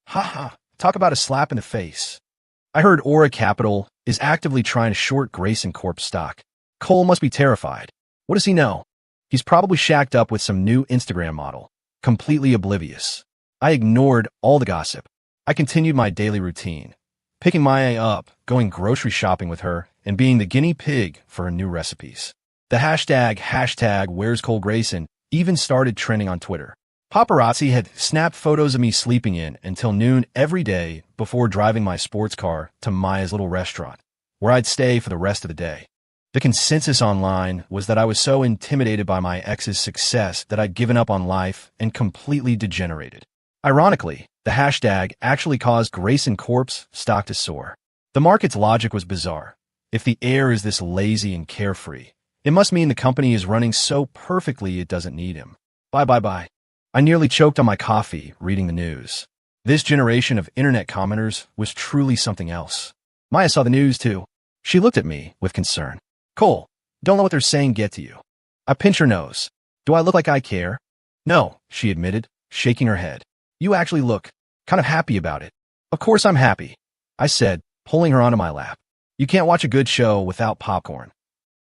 Ha ha, talk about a slap in the face. I heard Aura Capital is actively trying to short Grayson Corp stock. Cole must be terrified. What does he know? He's probably shacked up with some new Instagram model, completely oblivious. I ignored all the gossip. I continued my daily routine, picking Maya up, going grocery shopping with her, and being the guinea pig for her new recipes. The hashtag Where's Cole Grayson even started trending on Twitter. Paparazzi had snapped photos of me sleeping in until noon every day before driving my sports car to Maya's little restaurant, where I'd stay for the rest of the day. The consensus online was that I was so intimidated by my ex's success that I'd given up on life and completely degenerated. Ironically, the hashtag actually caused Grayson Corp's stock to soar. The market's logic was bizarre. If the heir is this lazy and carefree, it must mean the company is running so perfectly it doesn't need him. Bye. I nearly choked on my coffee reading the news. This generation of internet commenters was truly something else. Maya saw the news too. She looked at me with concern. Cole, don't let what they're saying get to you. I pinched her nose. Do I look like I care? No, she admitted, shaking her head. You actually look kind of happy about it. Of course I'm happy, I said, pulling her onto my lap. You can't watch a good show without popcorn.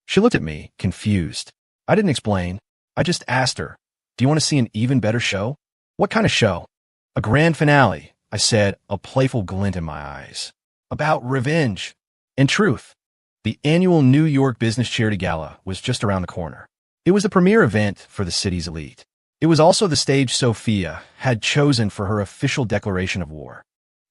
She looked at me, confused. I didn't explain. I just asked her, do you want to see an even better show? What kind of show? A grand finale, I said, a playful glint in my eyes. About revenge. In truth, the annual New York Business Charity Gala was just around the corner. It was the premier event for the city's elite. It was also the stage Sophia had chosen for her official declaration of war.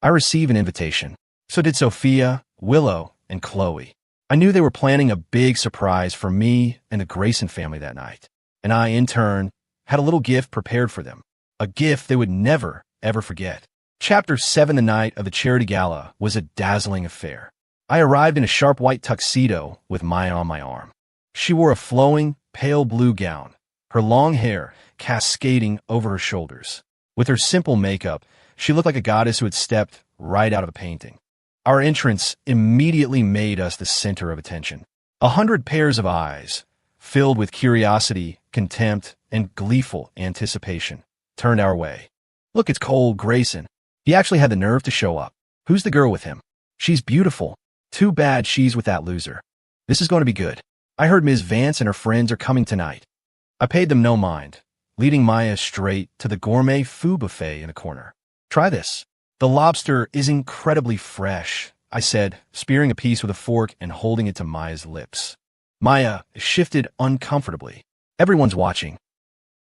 I received an invitation. So did Sophia, Willow, and Chloe. I knew they were planning a big surprise for me and the Grayson family that night. And I, in turn, had a little gift prepared for them. A gift they would never, ever forget. Chapter 7, the night of the charity gala, was a dazzling affair. I arrived in a sharp white tuxedo with Maya on my arm. She wore a flowing, pale blue gown, her long hair cascading over her shoulders. With her simple makeup, she looked like a goddess who had stepped right out of a painting. Our entrance immediately made us the center of attention. 100 pairs of eyes, filled with curiosity, contempt, and gleeful anticipation, turned our way. Look, it's Cole Grayson. He actually had the nerve to show up. Who's the girl with him? She's beautiful. Too bad she's with that loser. This is going to be good. I heard Ms. Vance and her friends are coming tonight. I paid them no mind, leading Maya straight to the gourmet food buffet in a corner. Try this. The lobster is incredibly fresh, I said, spearing a piece with a fork and holding it to Maya's lips. Maya shifted uncomfortably. Everyone's watching.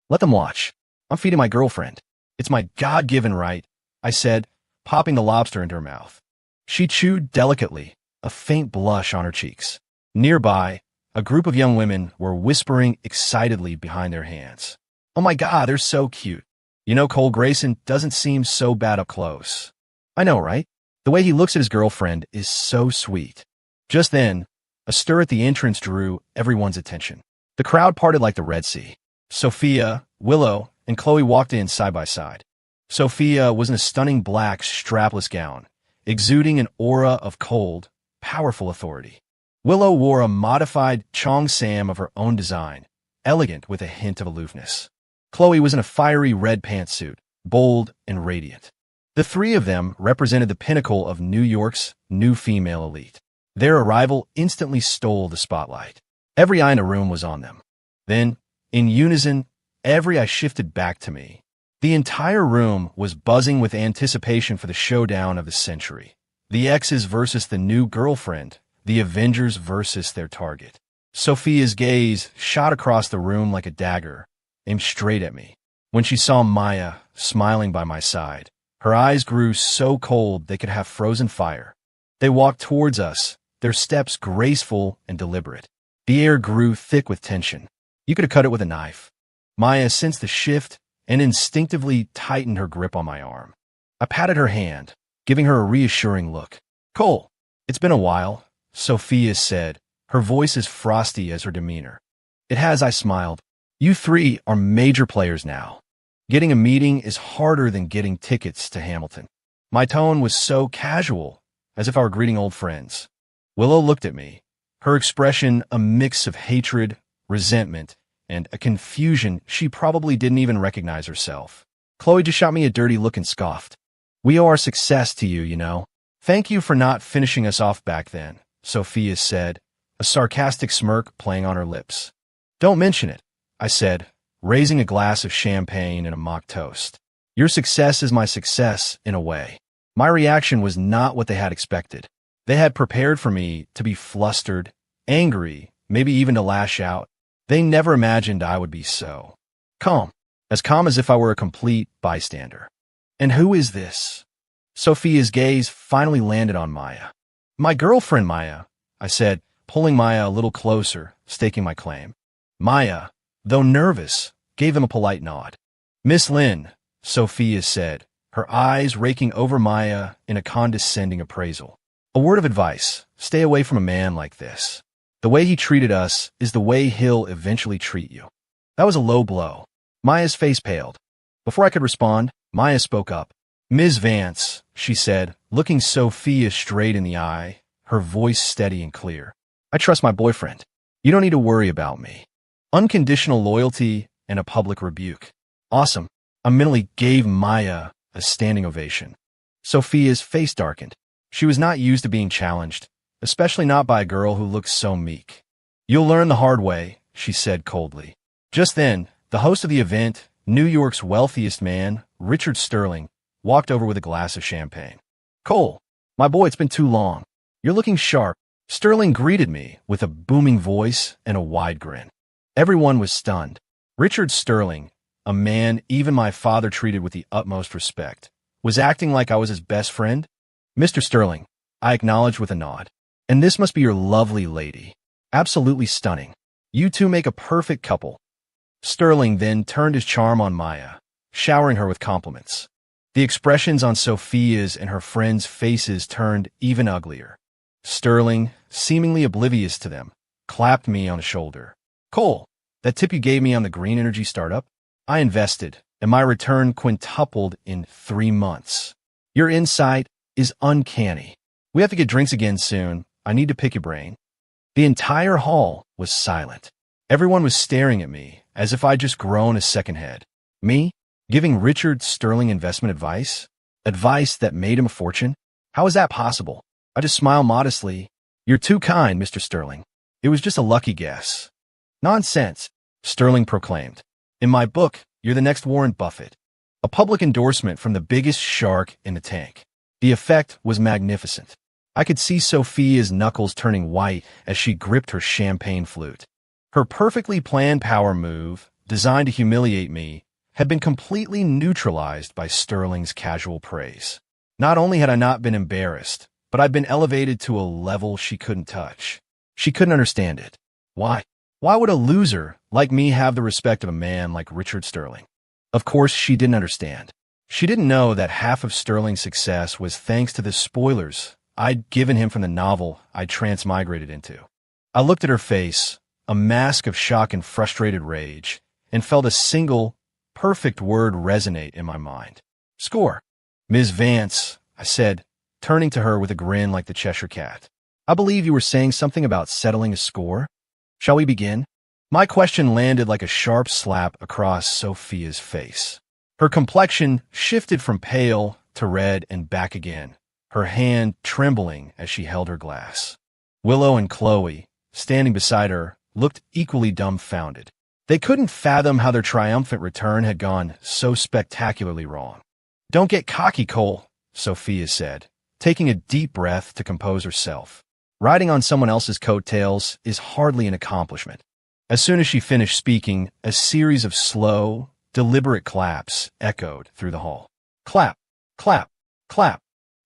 Let them watch. I'm feeding my girlfriend. It's my God-given right, I said, popping the lobster into her mouth. She chewed delicately, a faint blush on her cheeks. Nearby, a group of young women were whispering excitedly behind their hands. Oh my God, they're so cute. You know, Cole Grayson doesn't seem so bad up close. I know, right? The way he looks at his girlfriend is so sweet. Just then, a stir at the entrance drew everyone's attention. The crowd parted like the Red Sea. Sophia, Willow, and Chloe walked in side by side. Sophia was in a stunning black, strapless gown, exuding an aura of cold, powerful authority. Willow wore a modified cheongsam of her own design, elegant with a hint of aloofness. Chloe was in a fiery red pantsuit, bold and radiant. The three of them represented the pinnacle of New York's new female elite. Their arrival instantly stole the spotlight. Every eye in the room was on them. Then, in unison, every eye shifted back to me. The entire room was buzzing with anticipation for the showdown of the century. The exes versus the new girlfriend, the Avengers versus their target. Sophia's gaze shot across the room like a dagger, aimed straight at me. When she saw Maya smiling by my side, her eyes grew so cold they could have frozen fire. They walked towards us, their steps graceful and deliberate. The air grew thick with tension. You could have cut it with a knife. Maya sensed the shift and instinctively tightened her grip on my arm. I patted her hand, giving her a reassuring look. Cole, it's been a while, Sophia said, her voice as frosty as her demeanor. It has, I smiled. You three are major players now. Getting a meeting is harder than getting tickets to Hamilton. My tone was so casual, as if I were greeting old friends. Willow looked at me, her expression a mix of hatred, resentment, and a confusion she probably didn't even recognize herself. Chloe just shot me a dirty look and scoffed. We owe our success to you, you know. Thank you for not finishing us off back then, Sophia said, a sarcastic smirk playing on her lips. Don't mention it, I said, raising a glass of champagne and a mock toast. Your success is my success, in a way. My reaction was not what they had expected. They had prepared for me to be flustered, angry, maybe even to lash out. They never imagined I would be so calm as if I were a complete bystander. And who is this? Sophia's gaze finally landed on Maya. My girlfriend, Maya, I said, pulling Maya a little closer, staking my claim. Maya, though nervous, gave him a polite nod. Miss Lynn, Sophia said, her eyes raking over Maya in a condescending appraisal. A word of advice, stay away from a man like this. The way he treated us is the way he'll eventually treat you. That was a low blow. Maya's face paled. Before I could respond, Maya spoke up. Ms. Vance, she said, looking Sophia straight in the eye, her voice steady and clear. I trust my boyfriend. You don't need to worry about me. Unconditional loyalty and a public rebuke. Awesome. I mentally gave Maya a standing ovation. Sophia's face darkened. She was not used to being challenged, especially not by a girl who looked so meek. You'll learn the hard way, she said coldly. Just then, the host of the event, New York's wealthiest man, Richard Sterling, walked over with a glass of champagne. Cole, my boy, it's been too long. You're looking sharp. Sterling greeted me with a booming voice and a wide grin. Everyone was stunned. Richard Sterling, a man even my father treated with the utmost respect, was acting like I was his best friend. Mr. Sterling, I acknowledged with a nod. And this must be your lovely lady. Absolutely stunning. You two make a perfect couple. Sterling then turned his charm on Maya, showering her with compliments. The expressions on Sophia's and her friends' faces turned even uglier. Sterling, seemingly oblivious to them, clapped me on the shoulder. Cole, that tip you gave me on the green energy startup? I invested, and my return quintupled in 3 months. Your insight is uncanny. We have to get drinks again soon. I need to pick your brain. The entire hall was silent. Everyone was staring at me as if I'd just grown a second head. Me? Giving Richard Sterling investment advice? Advice that made him a fortune? How is that possible? I just smiled modestly. You're too kind, Mr. Sterling. It was just a lucky guess. Nonsense, Sterling proclaimed. In my book, you're the next Warren Buffett. A public endorsement from the biggest shark in the tank. The effect was magnificent. I could see Sophia's knuckles turning white as she gripped her champagne flute. Her perfectly planned power move, designed to humiliate me, had been completely neutralized by Sterling's casual praise. Not only had I not been embarrassed, but I'd been elevated to a level she couldn't touch. She couldn't understand it. Why? Why would a loser like me have the respect of a man like Richard Sterling? Of course, she didn't understand. She didn't know that half of Sterling's success was thanks to the spoilers I'd given him from the novel I'd transmigrated into. I looked at her face, a mask of shock and frustrated rage, and felt a single, perfect word resonate in my mind. Score. Ms. Vance, I said, turning to her with a grin like the Cheshire Cat. I believe you were saying something about settling a score. Shall we begin? My question landed like a sharp slap across Sophia's face. Her complexion shifted from pale to red and back again, her hand trembling as she held her glass. Willow and Chloe, standing beside her, looked equally dumbfounded. They couldn't fathom how their triumphant return had gone so spectacularly wrong. Don't get cocky, Cole, Sophia said, taking a deep breath to compose herself. Riding on someone else's coattails is hardly an accomplishment. As soon as she finished speaking, a series of slow, deliberate claps echoed through the hall. Clap, clap, clap.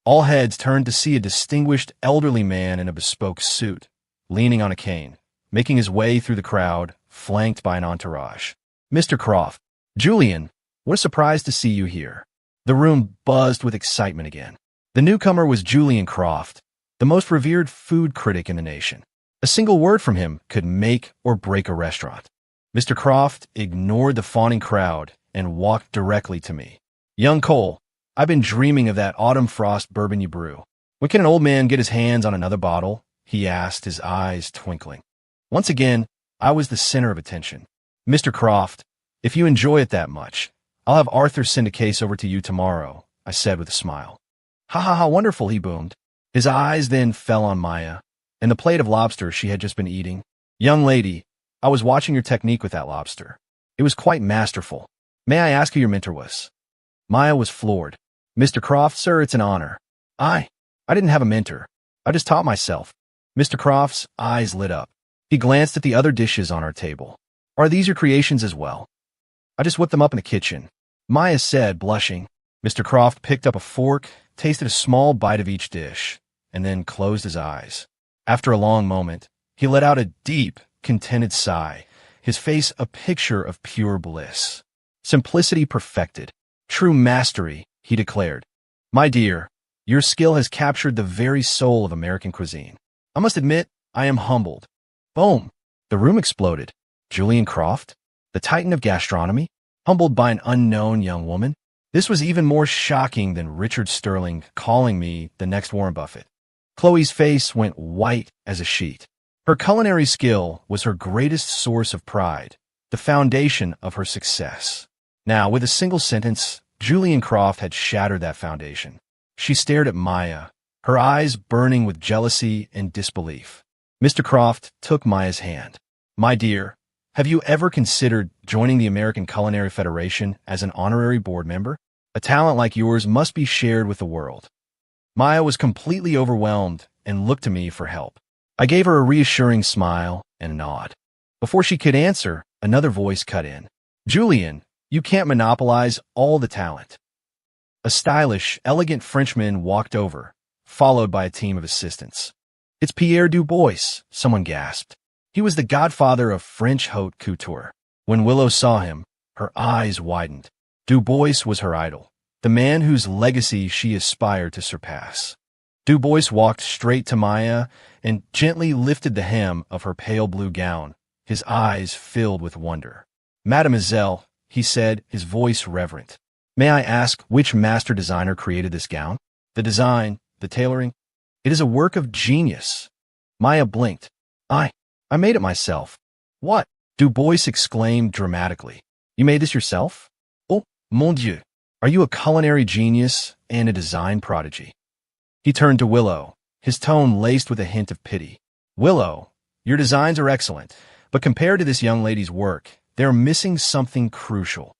All heads turned to see a distinguished elderly man in a bespoke suit, leaning on a cane, making his way through the crowd, flanked by an entourage. Mr. Croft, Julian, what a surprise to see you here. The room buzzed with excitement again. The newcomer was Julian Croft, the most revered food critic in the nation. A single word from him could make or break a restaurant. Mr. Croft ignored the fawning crowd and walked directly to me. Young Cole, I've been dreaming of that autumn frost bourbon you brew. When can an old man get his hands on another bottle? He asked, his eyes twinkling. Once again, I was the center of attention. Mr. Croft, if you enjoy it that much, I'll have Arthur send a case over to you tomorrow, I said with a smile. Ha ha ha, wonderful, he boomed. His eyes then fell on Maya and the plate of lobster she had just been eating. Young lady, I was watching your technique with that lobster. It was quite masterful. May I ask who your mentor was? Maya was floored. Mr. Croft, sir, it's an honor. I didn't have a mentor. I just taught myself. Mr. Croft's eyes lit up. He glanced at the other dishes on our table. Are these your creations as well? I just whipped them up in the kitchen. Maya said, blushing. Mr. Croft picked up a fork, tasted a small bite of each dish, and then closed his eyes. After a long moment, he let out a deep, contented sigh, his face a picture of pure bliss. Simplicity perfected. True mastery, he declared. My dear, your skill has captured the very soul of American cuisine. I must admit, I am humbled. Boom! The room exploded. Julian Croft, the titan of gastronomy, humbled by an unknown young woman? This was even more shocking than Richard Sterling calling me the next Warren Buffett. Chloe's face went white as a sheet. Her culinary skill was her greatest source of pride, the foundation of her success. Now, with a single sentence, Julian Croft had shattered that foundation. She stared at Maya, her eyes burning with jealousy and disbelief. Mr. Croft took Maya's hand. My dear, have you ever considered joining the American Culinary Federation as an honorary board member? A talent like yours must be shared with the world. Maya was completely overwhelmed and looked to me for help. I gave her a reassuring smile and a nod. Before she could answer, another voice cut in. Julian, you can't monopolize all the talent. A stylish, elegant Frenchman walked over, followed by a team of assistants. It's Pierre Dubois, someone gasped. He was the godfather of French haute couture. When Willow saw him, her eyes widened. Dubois was her idol, the man whose legacy she aspired to surpass. Dubois walked straight to Maya and gently lifted the hem of her pale blue gown, his eyes filled with wonder. Mademoiselle, he said, his voice reverent. May I ask which master designer created this gown? The design, the tailoring? It is a work of genius. Maya blinked. I made it myself. What? Dubois exclaimed dramatically. You made this yourself? Oh, mon Dieu. Are you a culinary genius and a design prodigy? He turned to Willow, his tone laced with a hint of pity. Willow, your designs are excellent, but compared to this young lady's work, they're missing something crucial.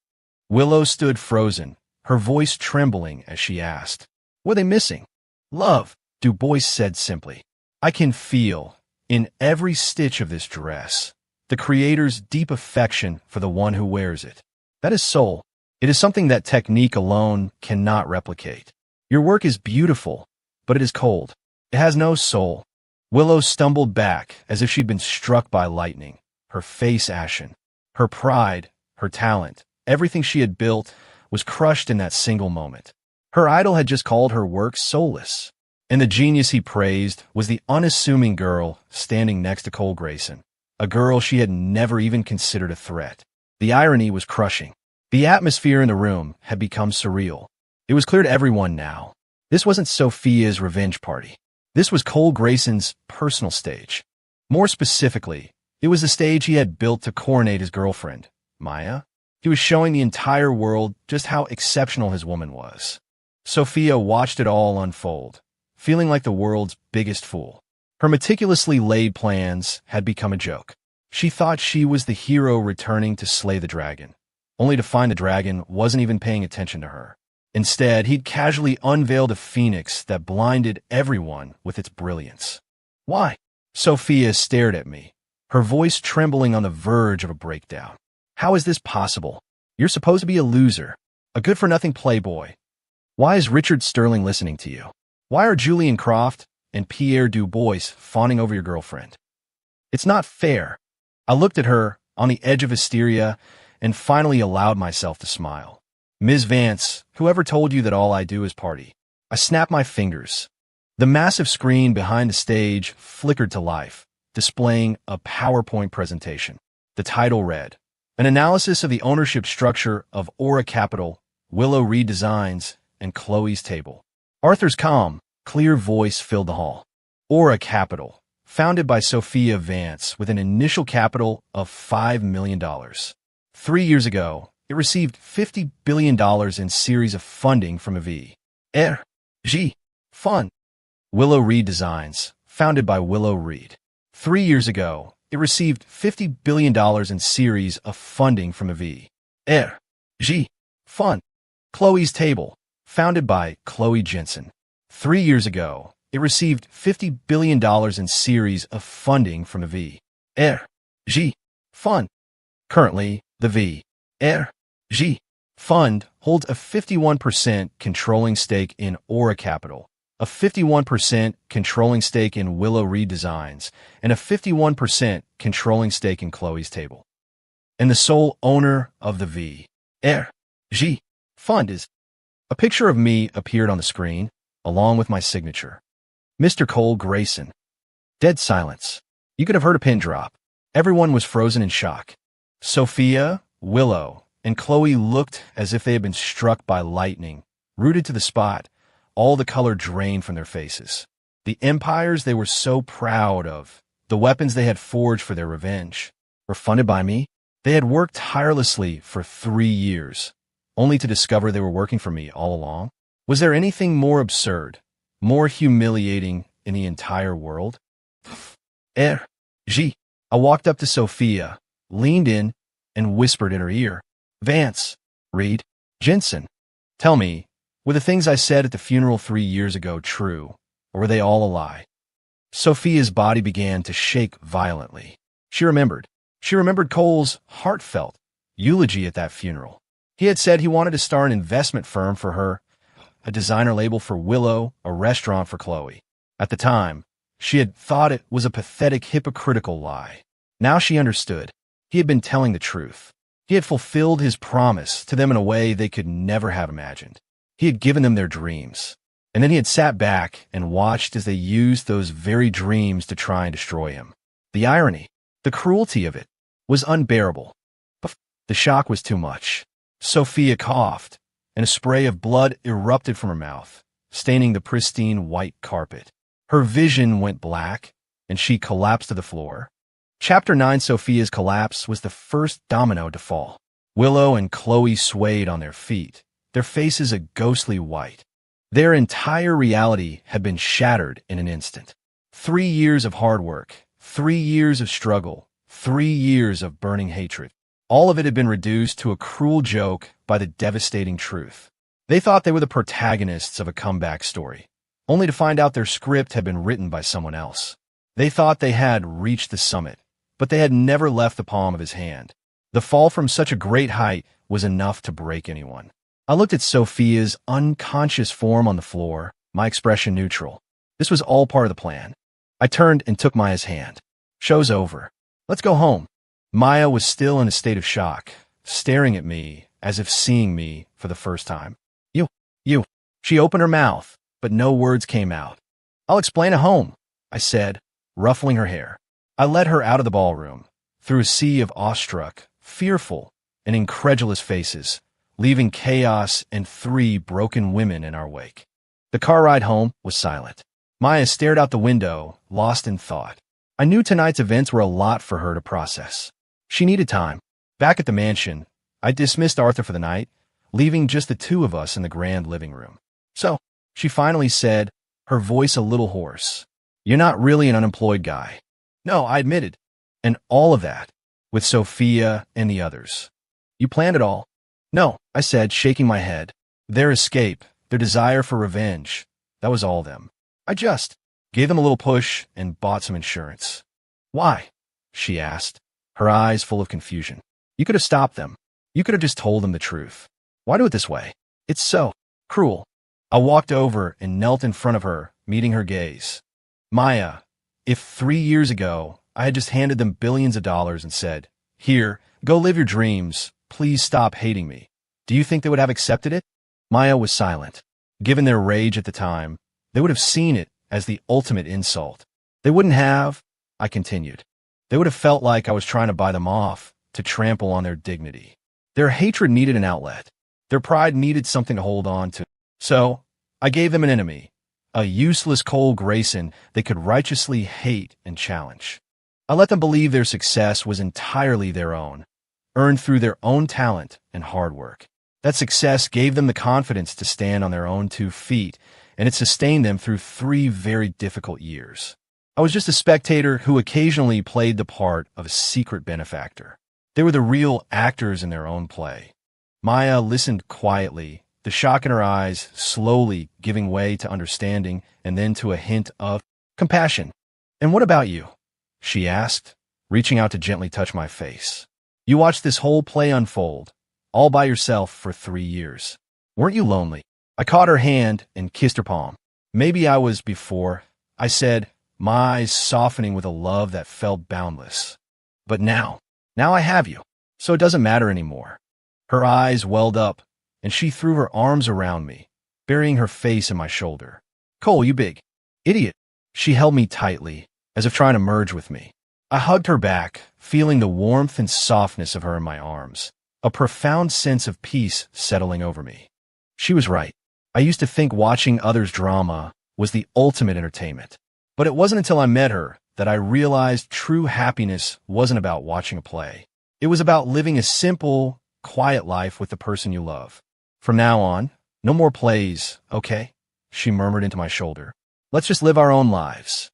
Willow stood frozen, her voice trembling as she asked, what are they missing? Love, Dubois said simply. I can feel, in every stitch of this dress, the creator's deep affection for the one who wears it. That is soul. It is something that technique alone cannot replicate. Your work is beautiful, but it is cold. It has no soul. Willow stumbled back as if she'd been struck by lightning, her face ashen. Her pride, her talent, everything she had built was crushed in that single moment. Her idol had just called her work soulless. And the genius he praised was the unassuming girl standing next to Cole Grayson, a girl she had never even considered a threat. The irony was crushing. The atmosphere in the room had become surreal. It was clear to everyone now. This wasn't Sophia's revenge party. This was Cole Grayson's personal stage. More specifically, it was the stage he had built to coronate his girlfriend, Maya. He was showing the entire world just how exceptional his woman was. Sophia watched it all unfold, feeling like the world's biggest fool. Her meticulously laid plans had become a joke. She thought she was the hero returning to slay the dragon, only to find the dragon wasn't even paying attention to her. Instead, he'd casually unveiled a phoenix that blinded everyone with its brilliance. Why? Sophia stared at me, her voice trembling on the verge of a breakdown. How is this possible? You're supposed to be a loser, a good-for-nothing playboy. Why is Richard Sterling listening to you? Why are Julian Croft and Pierre Dubois fawning over your girlfriend? It's not fair. I looked at her, on the edge of hysteria, and finally allowed myself to smile. Ms. Vance, whoever told you that all I do is party? I snapped my fingers. The massive screen behind the stage flickered to life, displaying a PowerPoint presentation. The title read, An Analysis of the Ownership Structure of Aura Capital, Willow Reed Designs, and Chloe's Table. Arthur's calm, clear voice filled the hall. Aura Capital, founded by Sophia Vance with an initial capital of $5 million. 3 years ago, it received $50 billion in series of funding from V.R.G. Fund. Willow Reed Designs, founded by Willow Reed. 3 years ago, it received $50 billion in series of funding from the V.R.G. Fund. Chloe's Table, founded by Chloe Jensen. 3 years ago, it received $50 billion in series of funding from the V.R.G. Fund. Currently, the V.R.G. Fund holds a 51% controlling stake in Aura Capital, a 51% controlling stake in Willow Reed Designs, and a 51% controlling stake in Chloe's Table. And the sole owner of the V.R.G. Fund is... A picture of me appeared on the screen, along with my signature. Mr. Cole Grayson. Dead silence. You could have heard a pin drop. Everyone was frozen in shock. Sophia, Willow, and Chloe looked as if they had been struck by lightning, rooted to the spot, all the color drained from their faces. The empires they were so proud of, the weapons they had forged for their revenge, were funded by me. They had worked tirelessly for 3 years, only to discover they were working for me all along. Was there anything more absurd, more humiliating in the entire world? R.G. I walked up to Sophia, leaned in, and whispered in her ear, Vance, Reed, Jensen. Tell me, were the things I said at the funeral 3 years ago true, or were they all a lie? Sophia's body began to shake violently. She remembered. She remembered Cole's heartfelt eulogy at that funeral. He had said he wanted to start an investment firm for her, a designer label for Willow, a restaurant for Chloe. At the time, she had thought it was a pathetic, hypocritical lie. Now she understood. He had been telling the truth. He had fulfilled his promise to them in a way they could never have imagined. He had given them their dreams. And then he had sat back and watched as they used those very dreams to try and destroy him. The irony, the cruelty of it, was unbearable. But the shock was too much. Sophia coughed, and a spray of blood erupted from her mouth, staining the pristine white carpet. Her vision went black, and she collapsed to the floor. Chapter 9. Sophia's collapse was the first domino to fall. Willow and Chloe swayed on their feet, their faces a ghostly white. Their entire reality had been shattered in an instant. 3 years of hard work, 3 years of struggle, 3 years of burning hatred. All of it had been reduced to a cruel joke by the devastating truth. They thought they were the protagonists of a comeback story, only to find out their script had been written by someone else. They thought they had reached the summit, but they had never left the palm of his hand. The fall from such a great height was enough to break anyone. I looked at Sophia's unconscious form on the floor, my expression neutral. This was all part of the plan. I turned and took Maya's hand. Show's over. Let's go home. Maya was still in a state of shock, staring at me as if seeing me for the first time. You. She opened her mouth, but no words came out. I'll explain at home, I said, ruffling her hair. I led her out of the ballroom, through a sea of awestruck, fearful, and incredulous faces, leaving chaos and 3 broken women in our wake. The car ride home was silent. Maya stared out the window, lost in thought. I knew tonight's events were a lot for her to process. She needed time. Back at the mansion, I dismissed Arthur for the night, leaving just the 2 of us in the grand living room. So, she finally said, her voice a little hoarse, you're not really an unemployed guy. No, I admitted. And all of that, with Sophia and the others. You planned it all? No, I said, shaking my head. Their escape, their desire for revenge, that was all them. I just gave them a little push and bought some insurance. Why? She asked, her eyes full of confusion. You could have stopped them. You could have just told them the truth. Why do it this way? It's so cruel. I walked over and knelt in front of her, meeting her gaze. Maya, if 3 years ago I had just handed them billions of dollars and said, here, go live your dreams, please stop hating me, do you think they would have accepted it? Maya was silent. Given their rage at the time, they would have seen it as the ultimate insult. They wouldn't have, I continued. They would have felt like I was trying to buy them off, to trample on their dignity. Their hatred needed an outlet. Their pride needed something to hold on to. So, I gave them an enemy, a useless Cole Grayson they could righteously hate and challenge. I let them believe their success was entirely their own, earned through their own talent and hard work. That success gave them the confidence to stand on their own 2 feet, and it sustained them through 3 very difficult years. I was just a spectator who occasionally played the part of a secret benefactor. They were the real actors in their own play. Maya listened quietly, the shock in her eyes slowly giving way to understanding and then to a hint of compassion. "And what about you?" she asked, reaching out to gently touch my face. "You watched this whole play unfold, all by yourself for 3 years. Weren't you lonely?" I caught her hand and kissed her palm. "Maybe I was before," I said, my eyes softening with a love that felt boundless. "But now I have you, so it doesn't matter anymore." Her eyes welled up, and she threw her arms around me, burying her face in my shoulder. "Cole, you big idiot." She held me tightly, as if trying to merge with me. I hugged her back, feeling the warmth and softness of her in my arms, a profound sense of peace settling over me. She was right. I used to think watching others' drama was the ultimate entertainment. But it wasn't until I met her that I realized true happiness wasn't about watching a play. It was about living a simple, quiet life with the person you love. "From now on, no more plays, okay?" she murmured into my shoulder. "Let's just live our own lives."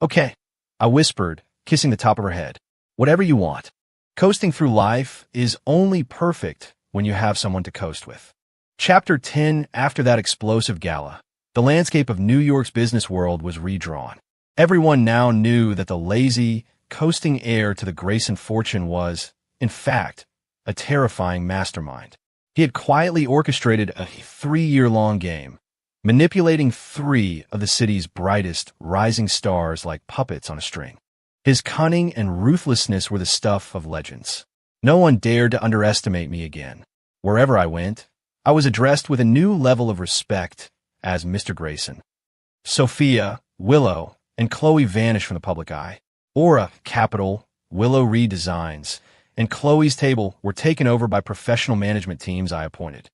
"Okay," I whispered, kissing the top of her head. "Whatever you want." Coasting through life is only perfect when you have someone to coast with. Chapter 10. After that explosive gala, the landscape of New York's business world was redrawn. Everyone now knew that the lazy, coasting heir to the grace and fortune was, in fact, a terrifying mastermind. He had quietly orchestrated a 3-year-long game, manipulating 3 of the city's brightest, rising stars like puppets on a string. His cunning and ruthlessness were the stuff of legends. No one dared to underestimate me again. Wherever I went, I was addressed with a new level of respect as Mr. Grayson. Sophia, Willow, and Chloe vanished from the public eye. Aura, Capital, Willow Reed Designs, and Chloe's table were taken over by professional management teams I appointed.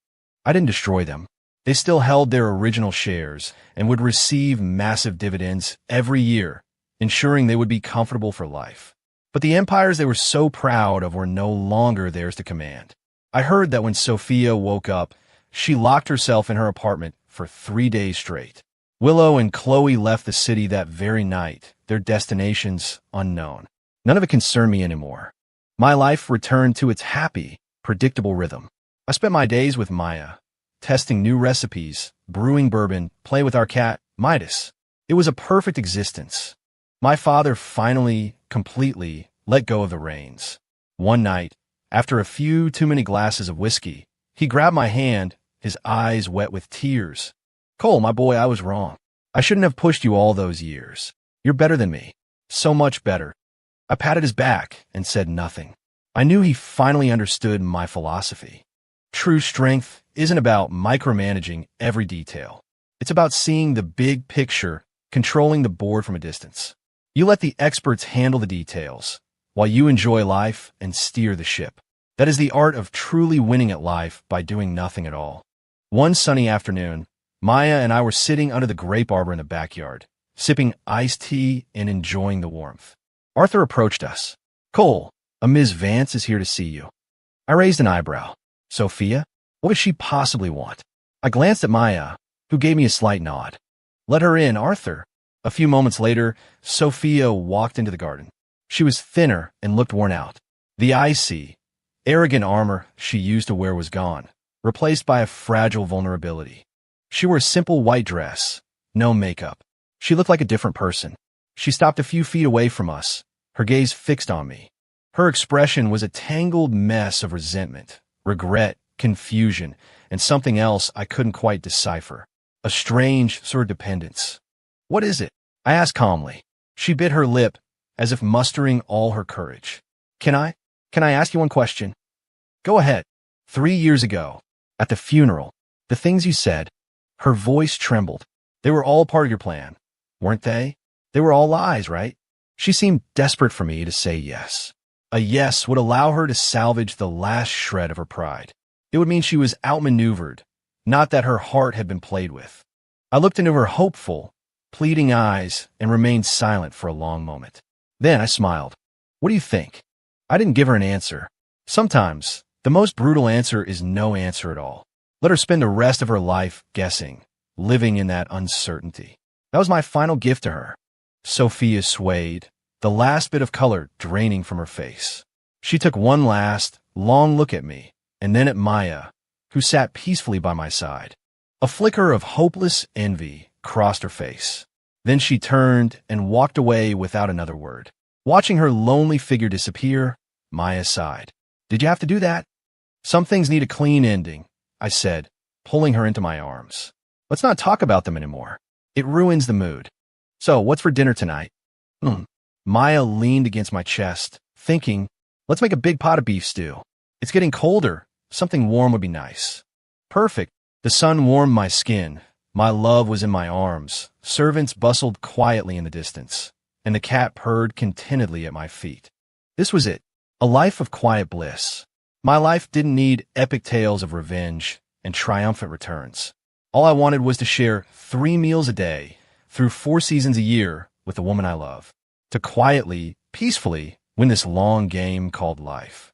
I didn't destroy them. They still held their original shares and would receive massive dividends every year, ensuring they would be comfortable for life. But the empires they were so proud of were no longer theirs to command. I heard that when Sophia woke up, she locked herself in her apartment for 3 days straight. Willow and Chloe left the city that very night, their destinations unknown. None of it concerned me anymore. My life returned to its happy, predictable rhythm. I spent my days with Maya, testing new recipes, brewing bourbon, playing with our cat, Midas. It was a perfect existence. My father finally, completely, let go of the reins. One night, after a few too many glasses of whiskey, he grabbed my hand, his eyes wet with tears. "Cole, my boy, I was wrong. I shouldn't have pushed you all those years. You're better than me. So much better." I patted his back and said nothing. I knew he finally understood my philosophy. True strength isn't about micromanaging every detail. It's about seeing the big picture, controlling the board from a distance. You let the experts handle the details, while you enjoy life and steer the ship. That is the art of truly winning at life by doing nothing at all. One sunny afternoon, Maya and I were sitting under the grape arbor in the backyard, sipping iced tea and enjoying the warmth. Arthur approached us. "Cole, a Ms. Vance is here to see you." I raised an eyebrow. "Sophia? What could she possibly want?" I glanced at Maya, who gave me a slight nod. "Let her in, Arthur." A few moments later, Sophia walked into the garden. She was thinner and looked worn out. The icy, arrogant armor she used to wear was gone, replaced by a fragile vulnerability. She wore a simple white dress, no makeup. She looked like a different person. She stopped a few feet away from us, her gaze fixed on me. Her expression was a tangled mess of resentment, regret, confusion, and something else I couldn't quite decipher. A strange sort of dependence. "What is it?" I asked calmly. She bit her lip, as if mustering all her courage. Can I ask you one question?" "Go ahead." 3 years ago, at the funeral, the things you said," her voice trembled. "They were all part of your plan, weren't they? They were all lies, right?" She seemed desperate for me to say yes. A yes would allow her to salvage the last shred of her pride. It would mean she was outmaneuvered, not that her heart had been played with. I looked into her hopeful, pleading eyes and remained silent for a long moment. Then I smiled. "What do you think?" I didn't give her an answer. Sometimes, the most brutal answer is no answer at all. Let her spend the rest of her life guessing, living in that uncertainty. That was my final gift to her. Sophia swayed, the last bit of color draining from her face. She took one last, long look at me, and then at Maya, who sat peacefully by my side. A flicker of hopeless envy crossed her face. Then she turned and walked away without another word. Watching her lonely figure disappear, Maya sighed. "Did you have to do that?" "Some things need a clean ending," I said, pulling her into my arms. "Let's not talk about them anymore. It ruins the mood. So, what's for dinner tonight?" Maya leaned against my chest, thinking, "Let's make a big pot of beef stew. It's getting colder. Something warm would be nice." Perfect. The sun warmed my skin. My love was in my arms. Servants bustled quietly in the distance, and the cat purred contentedly at my feet. This was it, a life of quiet bliss. My life didn't need epic tales of revenge and triumphant returns. All I wanted was to share 3 meals a day, through 4 seasons a year, with the woman I love. To quietly, peacefully win this long game called life.